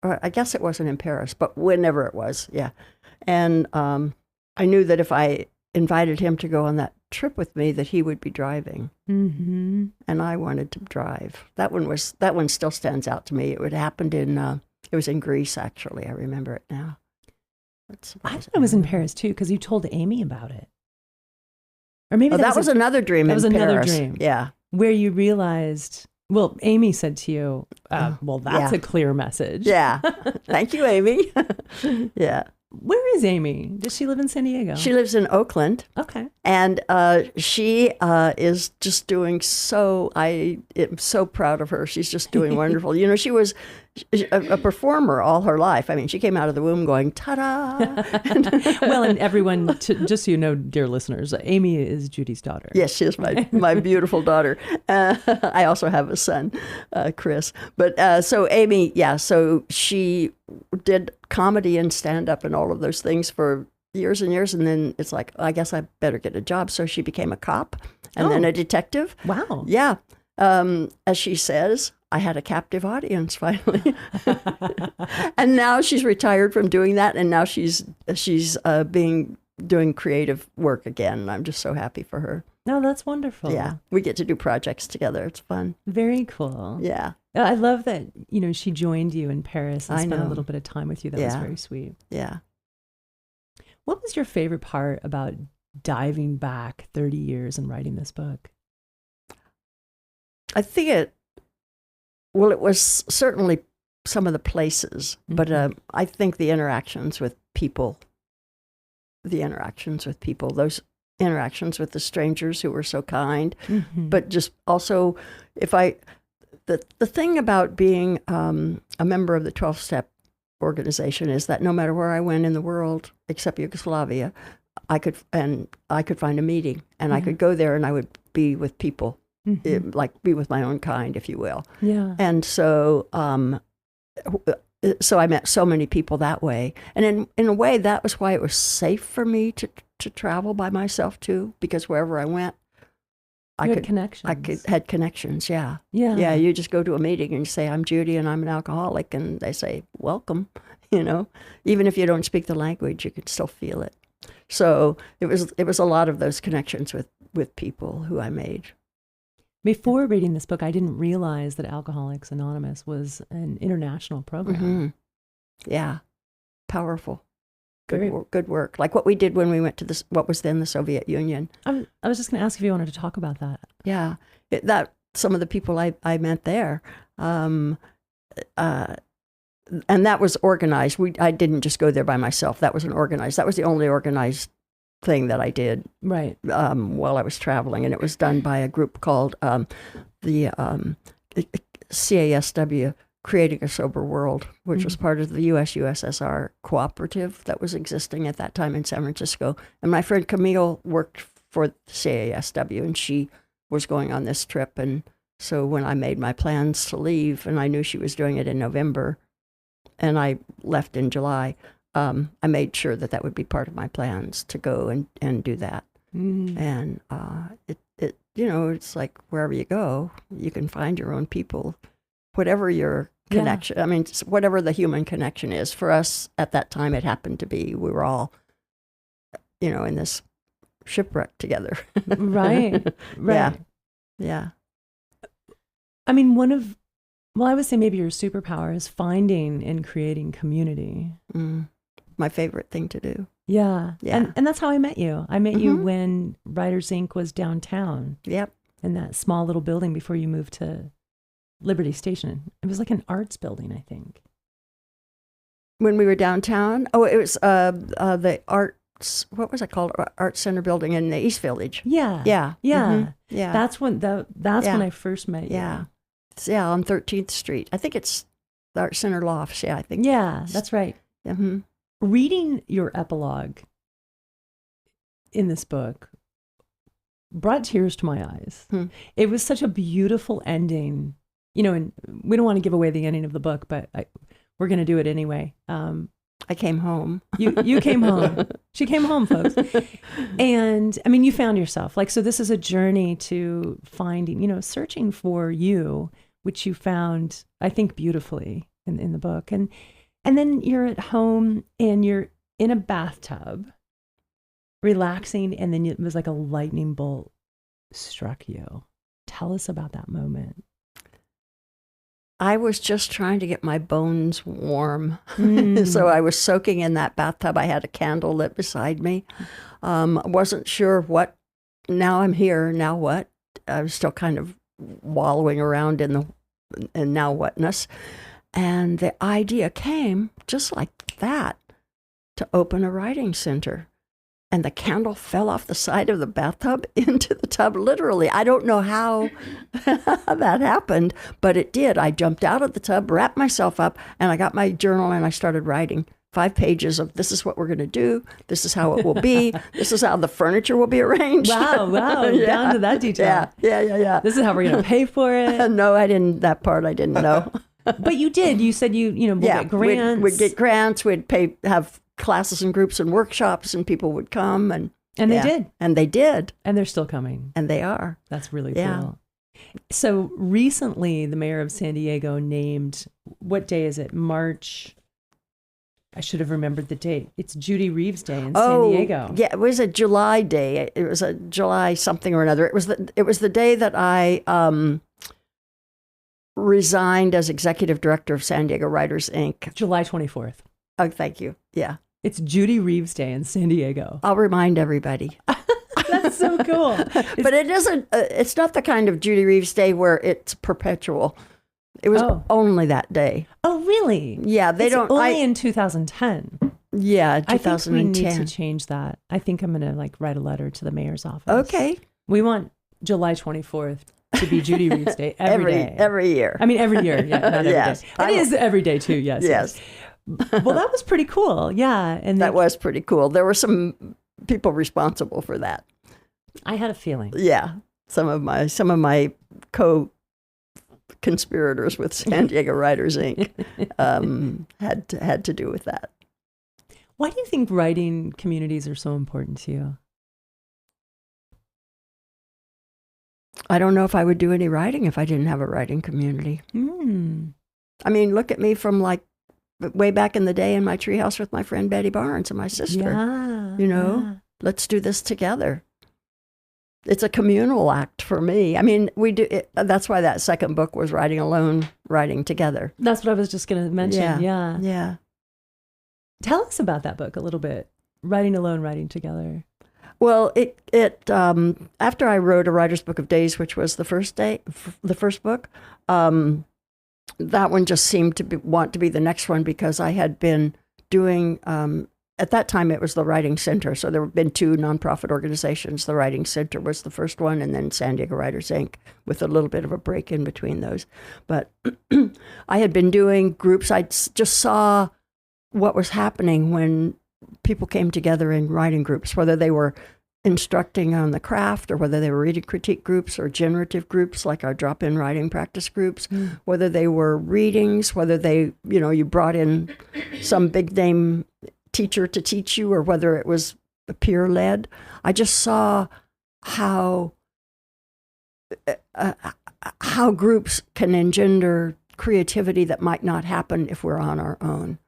Or I guess it wasn't in Paris, but whenever it was, yeah. And I knew that if I invited him to go on that trip with me, that he would be driving. And I wanted to drive. That one still stands out to me. It happened it was in Greece, actually. I remember it now. I thought it was in Paris too, because you told Amy about it. Or maybe that was another dream. That was another Paris. dream. Yeah. Where you realized, well, Amy said to you, well, that's a clear message. Yeah. Thank you, Amy. Yeah. Where is Amy? Does she live in San Diego? She lives in Oakland. Okay. And she is just doing I am so proud of her. She's just doing wonderful. She was a performer all her life. I mean, she came out of the womb going, ta-da. Well, and everyone, just so you know, dear listeners, Amy is Judy's daughter. Yes, she is my beautiful daughter. I also have a son, Chris. But so Amy, so she did comedy and stand-up and all of those things for years and years. And then it's like, I guess I better get a job. So she became a cop and then a detective. Wow. Yeah. As she says, I had a captive audience finally. And now she's retired from doing that. And now she's doing creative work again. And I'm just so happy for her. No, that's wonderful. Yeah. We get to do projects together. It's fun. Very cool. Yeah. I love that, she joined you in Paris and spent a little bit of time with you. That was Yeah. very sweet. Yeah. What was your favorite part about diving back 30 years and writing this book? I think it was certainly some of the places, but I think the interactions with people, those interactions with the strangers who were so kind, but just also the thing about being a member of the 12-step organization is that no matter where I went in the world, except Yugoslavia, I could find a meeting, and I could go there and I would be with people, like be with my own kind, if you will. Yeah. And so I met so many people that way. And in a way, that was why it was safe for me to travel by myself too, because wherever I went, I had connections. Yeah. Yeah. You just go to a meeting and you say, I'm Judy and I'm an alcoholic. And they say, welcome, even if you don't speak the language, you can still feel it. So it was a lot of those connections with people who I made. Before reading this book, I didn't realize that Alcoholics Anonymous was an international program. Yeah. Powerful. Good work. Like what we did when we went to what was then the Soviet Union. I was just going to ask if you wanted to talk about that. Yeah. Some of the people I met there, and that was organized. I didn't just go there by myself. That was that was the only organized thing that I did while I was traveling. And it was done by a group called the CASW, Creating a Sober World, which was part of the USSR cooperative that was existing at that time in San Francisco. And my friend Camille worked for the CASW, and she was going on this trip. And so when I made my plans to leave, and I knew she was doing it in November, and I left in July, I made sure that would be part of my plans to go and do that. And it's like wherever you go, you can find your own people, whatever your connection. I mean, whatever the human connection is. For us at that time, it happened to be we were all, in this shipwreck together. Right. Yeah. I mean, I would say maybe your superpower is finding and creating community. My favorite thing to do. Yeah. And that's how I met you. I met you when Writers Inc. was downtown. Yep. In that small little building before you moved to Liberty Station. It was like an arts building, I think. When we were downtown, it was the arts. What was it called? Arts Center building in the East Village. Yeah. Yeah. Yeah. Yeah. That's when when I first met you. Yeah. Yeah, on 13th Street. I think it's the Arts Center Lofts. Yeah, I think. Yeah, that's right. Reading your epilogue in this book brought tears to my eyes. It was such a beautiful ending, and we don't want to give away the ending of the book, but we're going to do it anyway. I came home. You came home. She came home, folks. And I mean, you found yourself. So this is a journey to finding, searching for you, which you found, I think, beautifully in the book. And then you're at home and you're in a bathtub, relaxing, and then it was like a lightning bolt struck you. Tell us about that moment. I was just trying to get my bones warm. So I was soaking in that bathtub. I had a candle lit beside me. I wasn't sure what. Now I'm here. Now what? I was still kind of wallowing around in now whatness. And the idea came just like that to open a writing center. And the candle fell off the side of the bathtub into the tub, literally. I don't know how that happened, but it did. I jumped out of the tub, wrapped myself up, and I got my journal and I started writing 5 pages of this is what we're going to do. This is how it will be. This is how the furniture will be arranged. Wow. Yeah. Down to that detail. Yeah. This is how we're going to pay for it. No, I didn't. That part I didn't know. But you did. You said we'll get grants. We'd get grants. We'd have classes and groups and workshops, and people would come. And they did. And they did. And they're still coming. And they are. That's really cool. So recently, the mayor of San Diego named, what day is it? March. I should have remembered the date. It's Judy Reeves Day in San Diego. Yeah, it was a July day. It was a July something or another. It was the day that I resigned as executive director of San Diego Writers Inc. July 24th. Oh, thank you. Yeah. It's Judy Reeves Day in San Diego. I'll remind everybody. That's so cool. But it isn't, it's not the kind of Judy Reeves Day where it's perpetual. It was only that day. Oh, really? Yeah, only in 2010. Yeah, 2010. I think we need to change that. I think I'm going to write a letter to the mayor's office. Okay. We want July 24th to be Judy Reeves Day every day. Every year. I mean, every year. Yeah, not every yes. day. It is every day too. Yes. Well, that was pretty cool. Yeah. And that was pretty cool. There were some people responsible for that. I had a feeling. Yeah. Some of my co-conspirators with San Diego Writers Inc. had to do with that. Why do you think writing communities are so important to you? I don't know if I would do any writing if I didn't have a writing community. I mean, look at me from way back in the day in my treehouse with my friend Betty Barnes and my sister. Let's do this together. It's a communal act for me. I mean, we do it, that's why that second book was Writing Alone, Writing Together. That's what I was just going to mention. Yeah. Tell us about that book a little bit. Writing Alone, Writing Together. Well, it after I wrote A Writer's Book of Days, which was the first book, that one just seemed to want to be the next one because I had been doing, at that time it was the Writing Center. So there have been 2 nonprofit organizations. The Writing Center was the first one, and then San Diego Writers Inc. with a little bit of a break in between those. But I had been doing groups. I just saw what was happening when people came together in writing groups, whether they were instructing on the craft or whether they were reading critique groups or generative groups like our drop-in writing practice groups, whether they were readings, whether they, you brought in some big name teacher to teach you or whether it was peer-led. I just saw how groups can engender creativity that might not happen if we're on our own.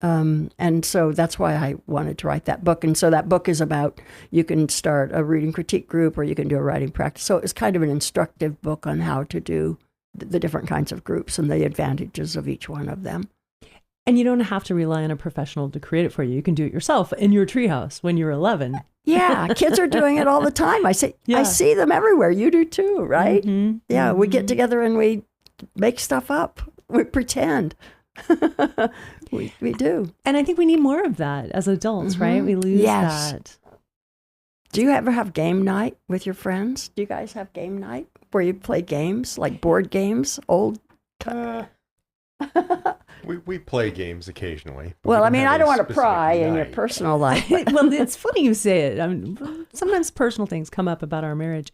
And so that's why I wanted to write that book. And so that book is about, you can start a reading critique group or you can do a writing practice. So it's kind of an instructive book on how to do the different kinds of groups and the advantages of each one of them. And you don't have to rely on a professional to create it for you. You can do it yourself in your treehouse when you're 11. Yeah, kids are doing it all the time. I see them everywhere. You do too, right? Mm-hmm. Yeah, we get together and we make stuff up. We pretend. we do. And I think we need more of that as adults, right? We lose that. Do you ever have game night with your friends? Do you guys have game night where you play games, like board games, old? We play games occasionly. Well, I mean, I don't want to pry in your personal life. Well, it's funny you say it. Sometimes personal things come up about our marriage.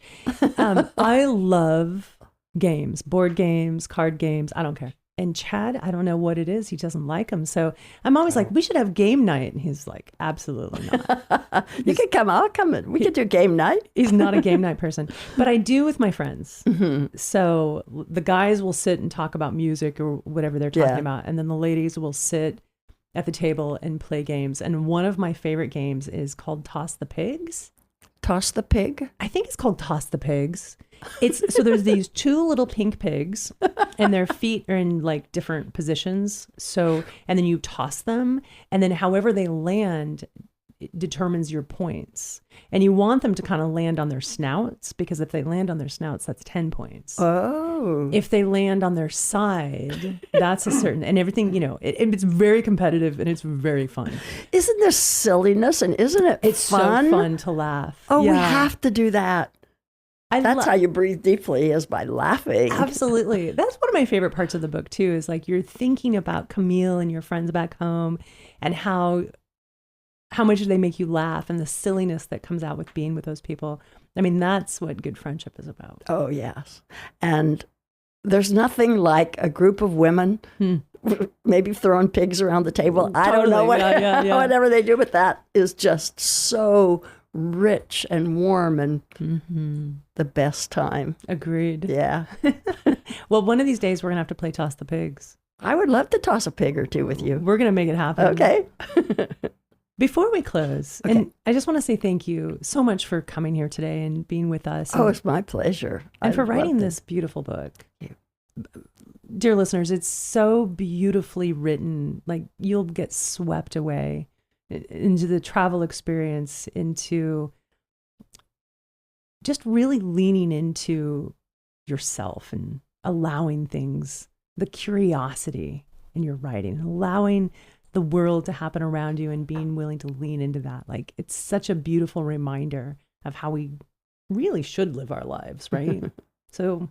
I love games, board games, card games. I don't care. And Chad, I don't know what it is. He doesn't like them. So I'm always like, we should have game night. And he's like, absolutely not. You could come. I'll come in. We could do game night. He's not a game night person. But I do with my friends. Mm-hmm. So the guys will sit and talk about music or whatever they're talking about. And then the ladies will sit at the table and play games. And one of my favorite games is called Toss the Pigs. Toss the Pig? I think it's called Toss the Pigs. So there's these two little pink pigs and their feet are in like different positions. So, and then you toss them and then however they land determines your points. And you want them to kind of land on their snouts because if they land on their snouts, that's 10 points. Oh. If they land on their side, that's a certain, and everything, it's very competitive and it's very fun. Isn't this silliness and isn't it It's fun? so fun to laugh. Oh, yeah. We have to do that. That's how you breathe deeply, is by laughing. Absolutely. That's one of my favorite parts of the book, too, is like you're thinking about Camille and your friends back home and how much they make you laugh and the silliness that comes out with being with those people. I mean, that's what good friendship is about. Oh, yes. And there's nothing like a group of women maybe throwing pigs around the table. Totally. I don't know whatever they do, but that is just so rich and warm and the best time. Agreed. Yeah. Well, one of these days we're going to have to play Toss the Pigs. I would love to toss a pig or two with you. We're going to make it happen. Okay. Before we close, and I just want to say thank you so much for coming here today and being with us. Oh, it's my pleasure. And for writing this beautiful book. Dear listeners, it's so beautifully written. Like you'll get swept away into the travel experience, into just really leaning into yourself and allowing things, the curiosity in your writing, allowing the world to happen around you and being willing to lean into that. Like it's such a beautiful reminder of how we really should live our lives, right? So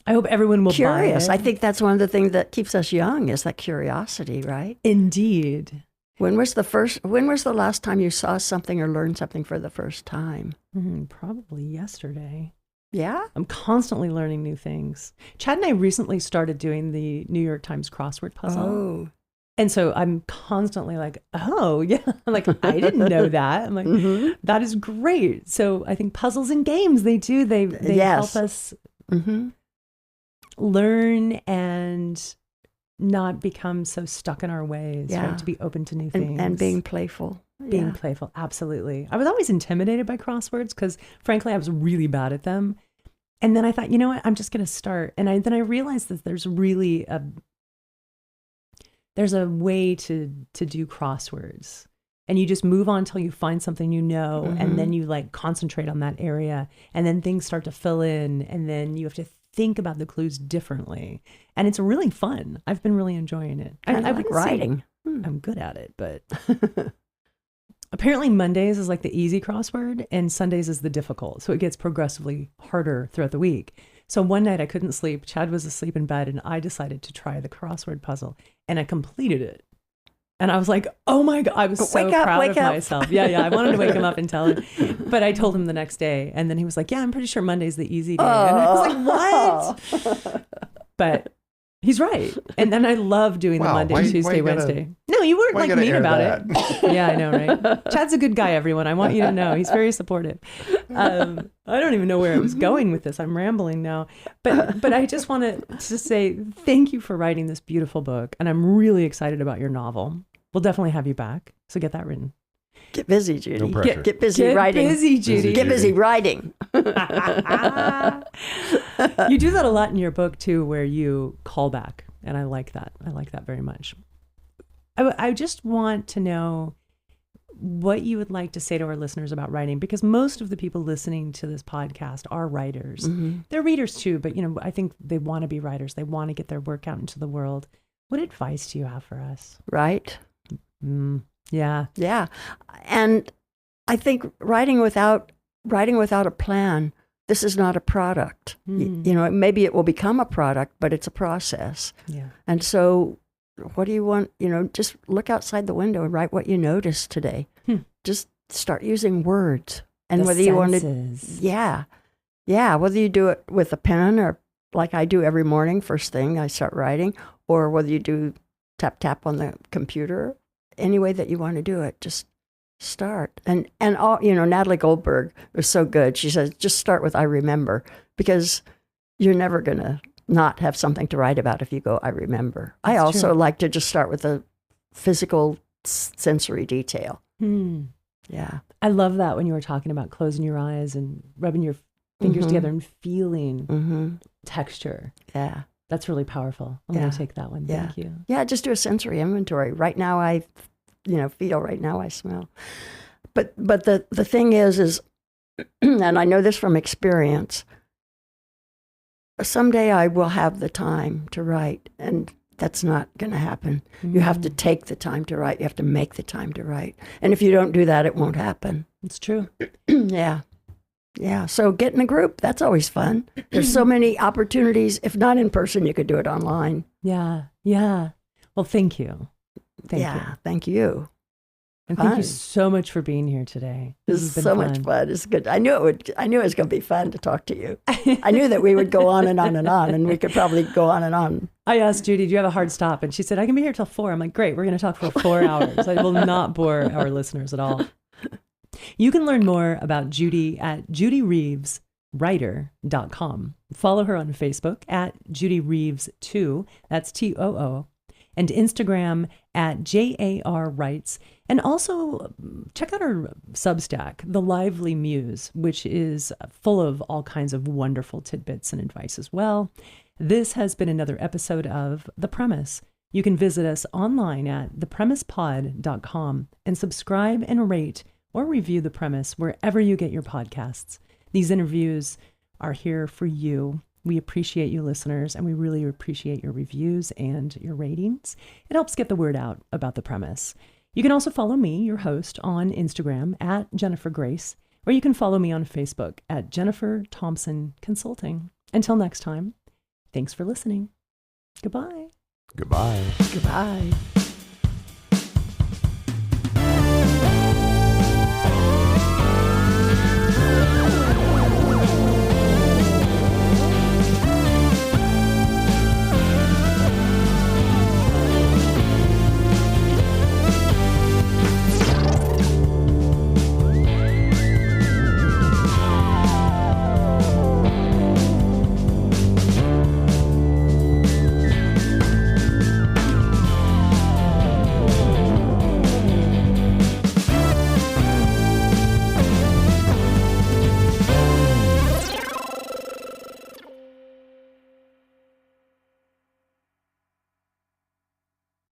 I hope everyone will curious. buy it. I think that's one of the things that keeps us young is that curiosity, right? Indeed. When was the last time you saw something or learned something for the first time? Probably yesterday. Yeah? I'm constantly learning new things. Chad and I recently started doing the New York Times crossword puzzle. Oh. And so I'm constantly like, oh, yeah. I'm like, I didn't know that. I'm like, that is great. So I think puzzles and games, they help us learn and not become so stuck in our ways, right? To be open to new things. And being playful. Being playful, absolutely. I was always intimidated by crosswords because, frankly, I was really bad at them. And then I thought, you know what, I'm just going to start. And then I realized that there's really there's a way to do crosswords. And you just move on until you find something and then you like concentrate on that area. And then things start to fill in. And then you have to think about the clues differently. And it's really fun. I've been really enjoying it. I like writing. I'm good at it, but apparently Mondays is like the easy crossword and Sundays is the difficult. So it gets progressively harder throughout the week. So one night I couldn't sleep. Chad was asleep in bed and I decided to try the crossword puzzle and I completed it. And I was like, oh my God, I was so proud of myself. Yeah. I wanted to wake him up and tell him. But I told him the next day. And then he was like, yeah, I'm pretty sure Monday's the easy day. And I was like, what? But he's right. And then I love doing the Monday, Tuesday, Wednesday. No, you weren't like mean about it. Yeah, I know, right? Chad's a good guy, everyone. I want you to know. He's very supportive. I don't even know where I was going with this. I'm rambling now. But I just want to say thank you for writing this beautiful book. And I'm really excited about your novel. We'll definitely have you back. So get that written. Get busy, Judy. No pressure. Get busy writing. Get busy, Judy. Get busy writing. You do that a lot in your book too, where you call back. And I like that. I like that very much. I just want to know what you would like to say to our listeners about writing, because most of the people listening to this podcast are writers. Mm-hmm. They're readers too, but I think they want to be writers. They want to get their work out into the world. What advice do you have for us? Right. Yeah. Yeah. And I think writing without a plan, this is not a product. Maybe it will become a product, but it's a process. Yeah. And so what do you want? Just look outside the window and write what you noticed today. Just start using words. And the whether senses. you want to, whether you do it with a pen or like I do every morning, first thing I start writing, or whether you do tap on the computer, any way that you want to do it, just start. And all, Natalie Goldberg was so good. She says, just start with I remember, because you're never going to not have something to write about if you go, I remember. That's I also true. Like to just start with a physical sensory detail. Yeah. I love that when you were talking about closing your eyes and rubbing your fingers together and feeling texture. Yeah. That's really powerful. I'm going to take that one. Thank you. Yeah, just do a sensory inventory. Right now I, feel, right now I smell. But the thing is, and I know this from experience, someday I will have the time to write, and that's not going to happen. You have to take the time to write. You have to make the time to write. And if you don't do that, it won't happen. It's true. Yeah. Yeah. So get in a group. That's always fun. There's so many opportunities. If not in person, you could do it online. Yeah. Yeah. Well, thank you. Thank you. Thank you. And thank you so much for being here today. This has been so much fun. It's good. I knew it was going to be fun to talk to you. I knew that we would go on and on and on, and we could probably go on and on. I asked Judy, do you have a hard stop? And she said, I can be here till 4. I'm like, great. We're going to talk for 4 hours. I will not bore our listeners at all. You can learn more about Judy at judyreeveswriter.com. Follow her on Facebook at judyreeves2. That's TOO. And Instagram at JARWrites. And also check out our Substack, The Lively Muse, which is full of all kinds of wonderful tidbits and advice as well. This has been another episode of The Premise. You can visit us online at thepremisepod.com and subscribe and rate or review The Premise wherever you get your podcasts. These interviews are here for you. We appreciate you listeners, and we really appreciate your reviews and your ratings. It helps get the word out about The Premise. You can also follow me, your host, on Instagram at Jennifer Grace, or you can follow me on Facebook at Jennifer Thompson Consulting. Until next time, thanks for listening. Goodbye. Goodbye. Goodbye.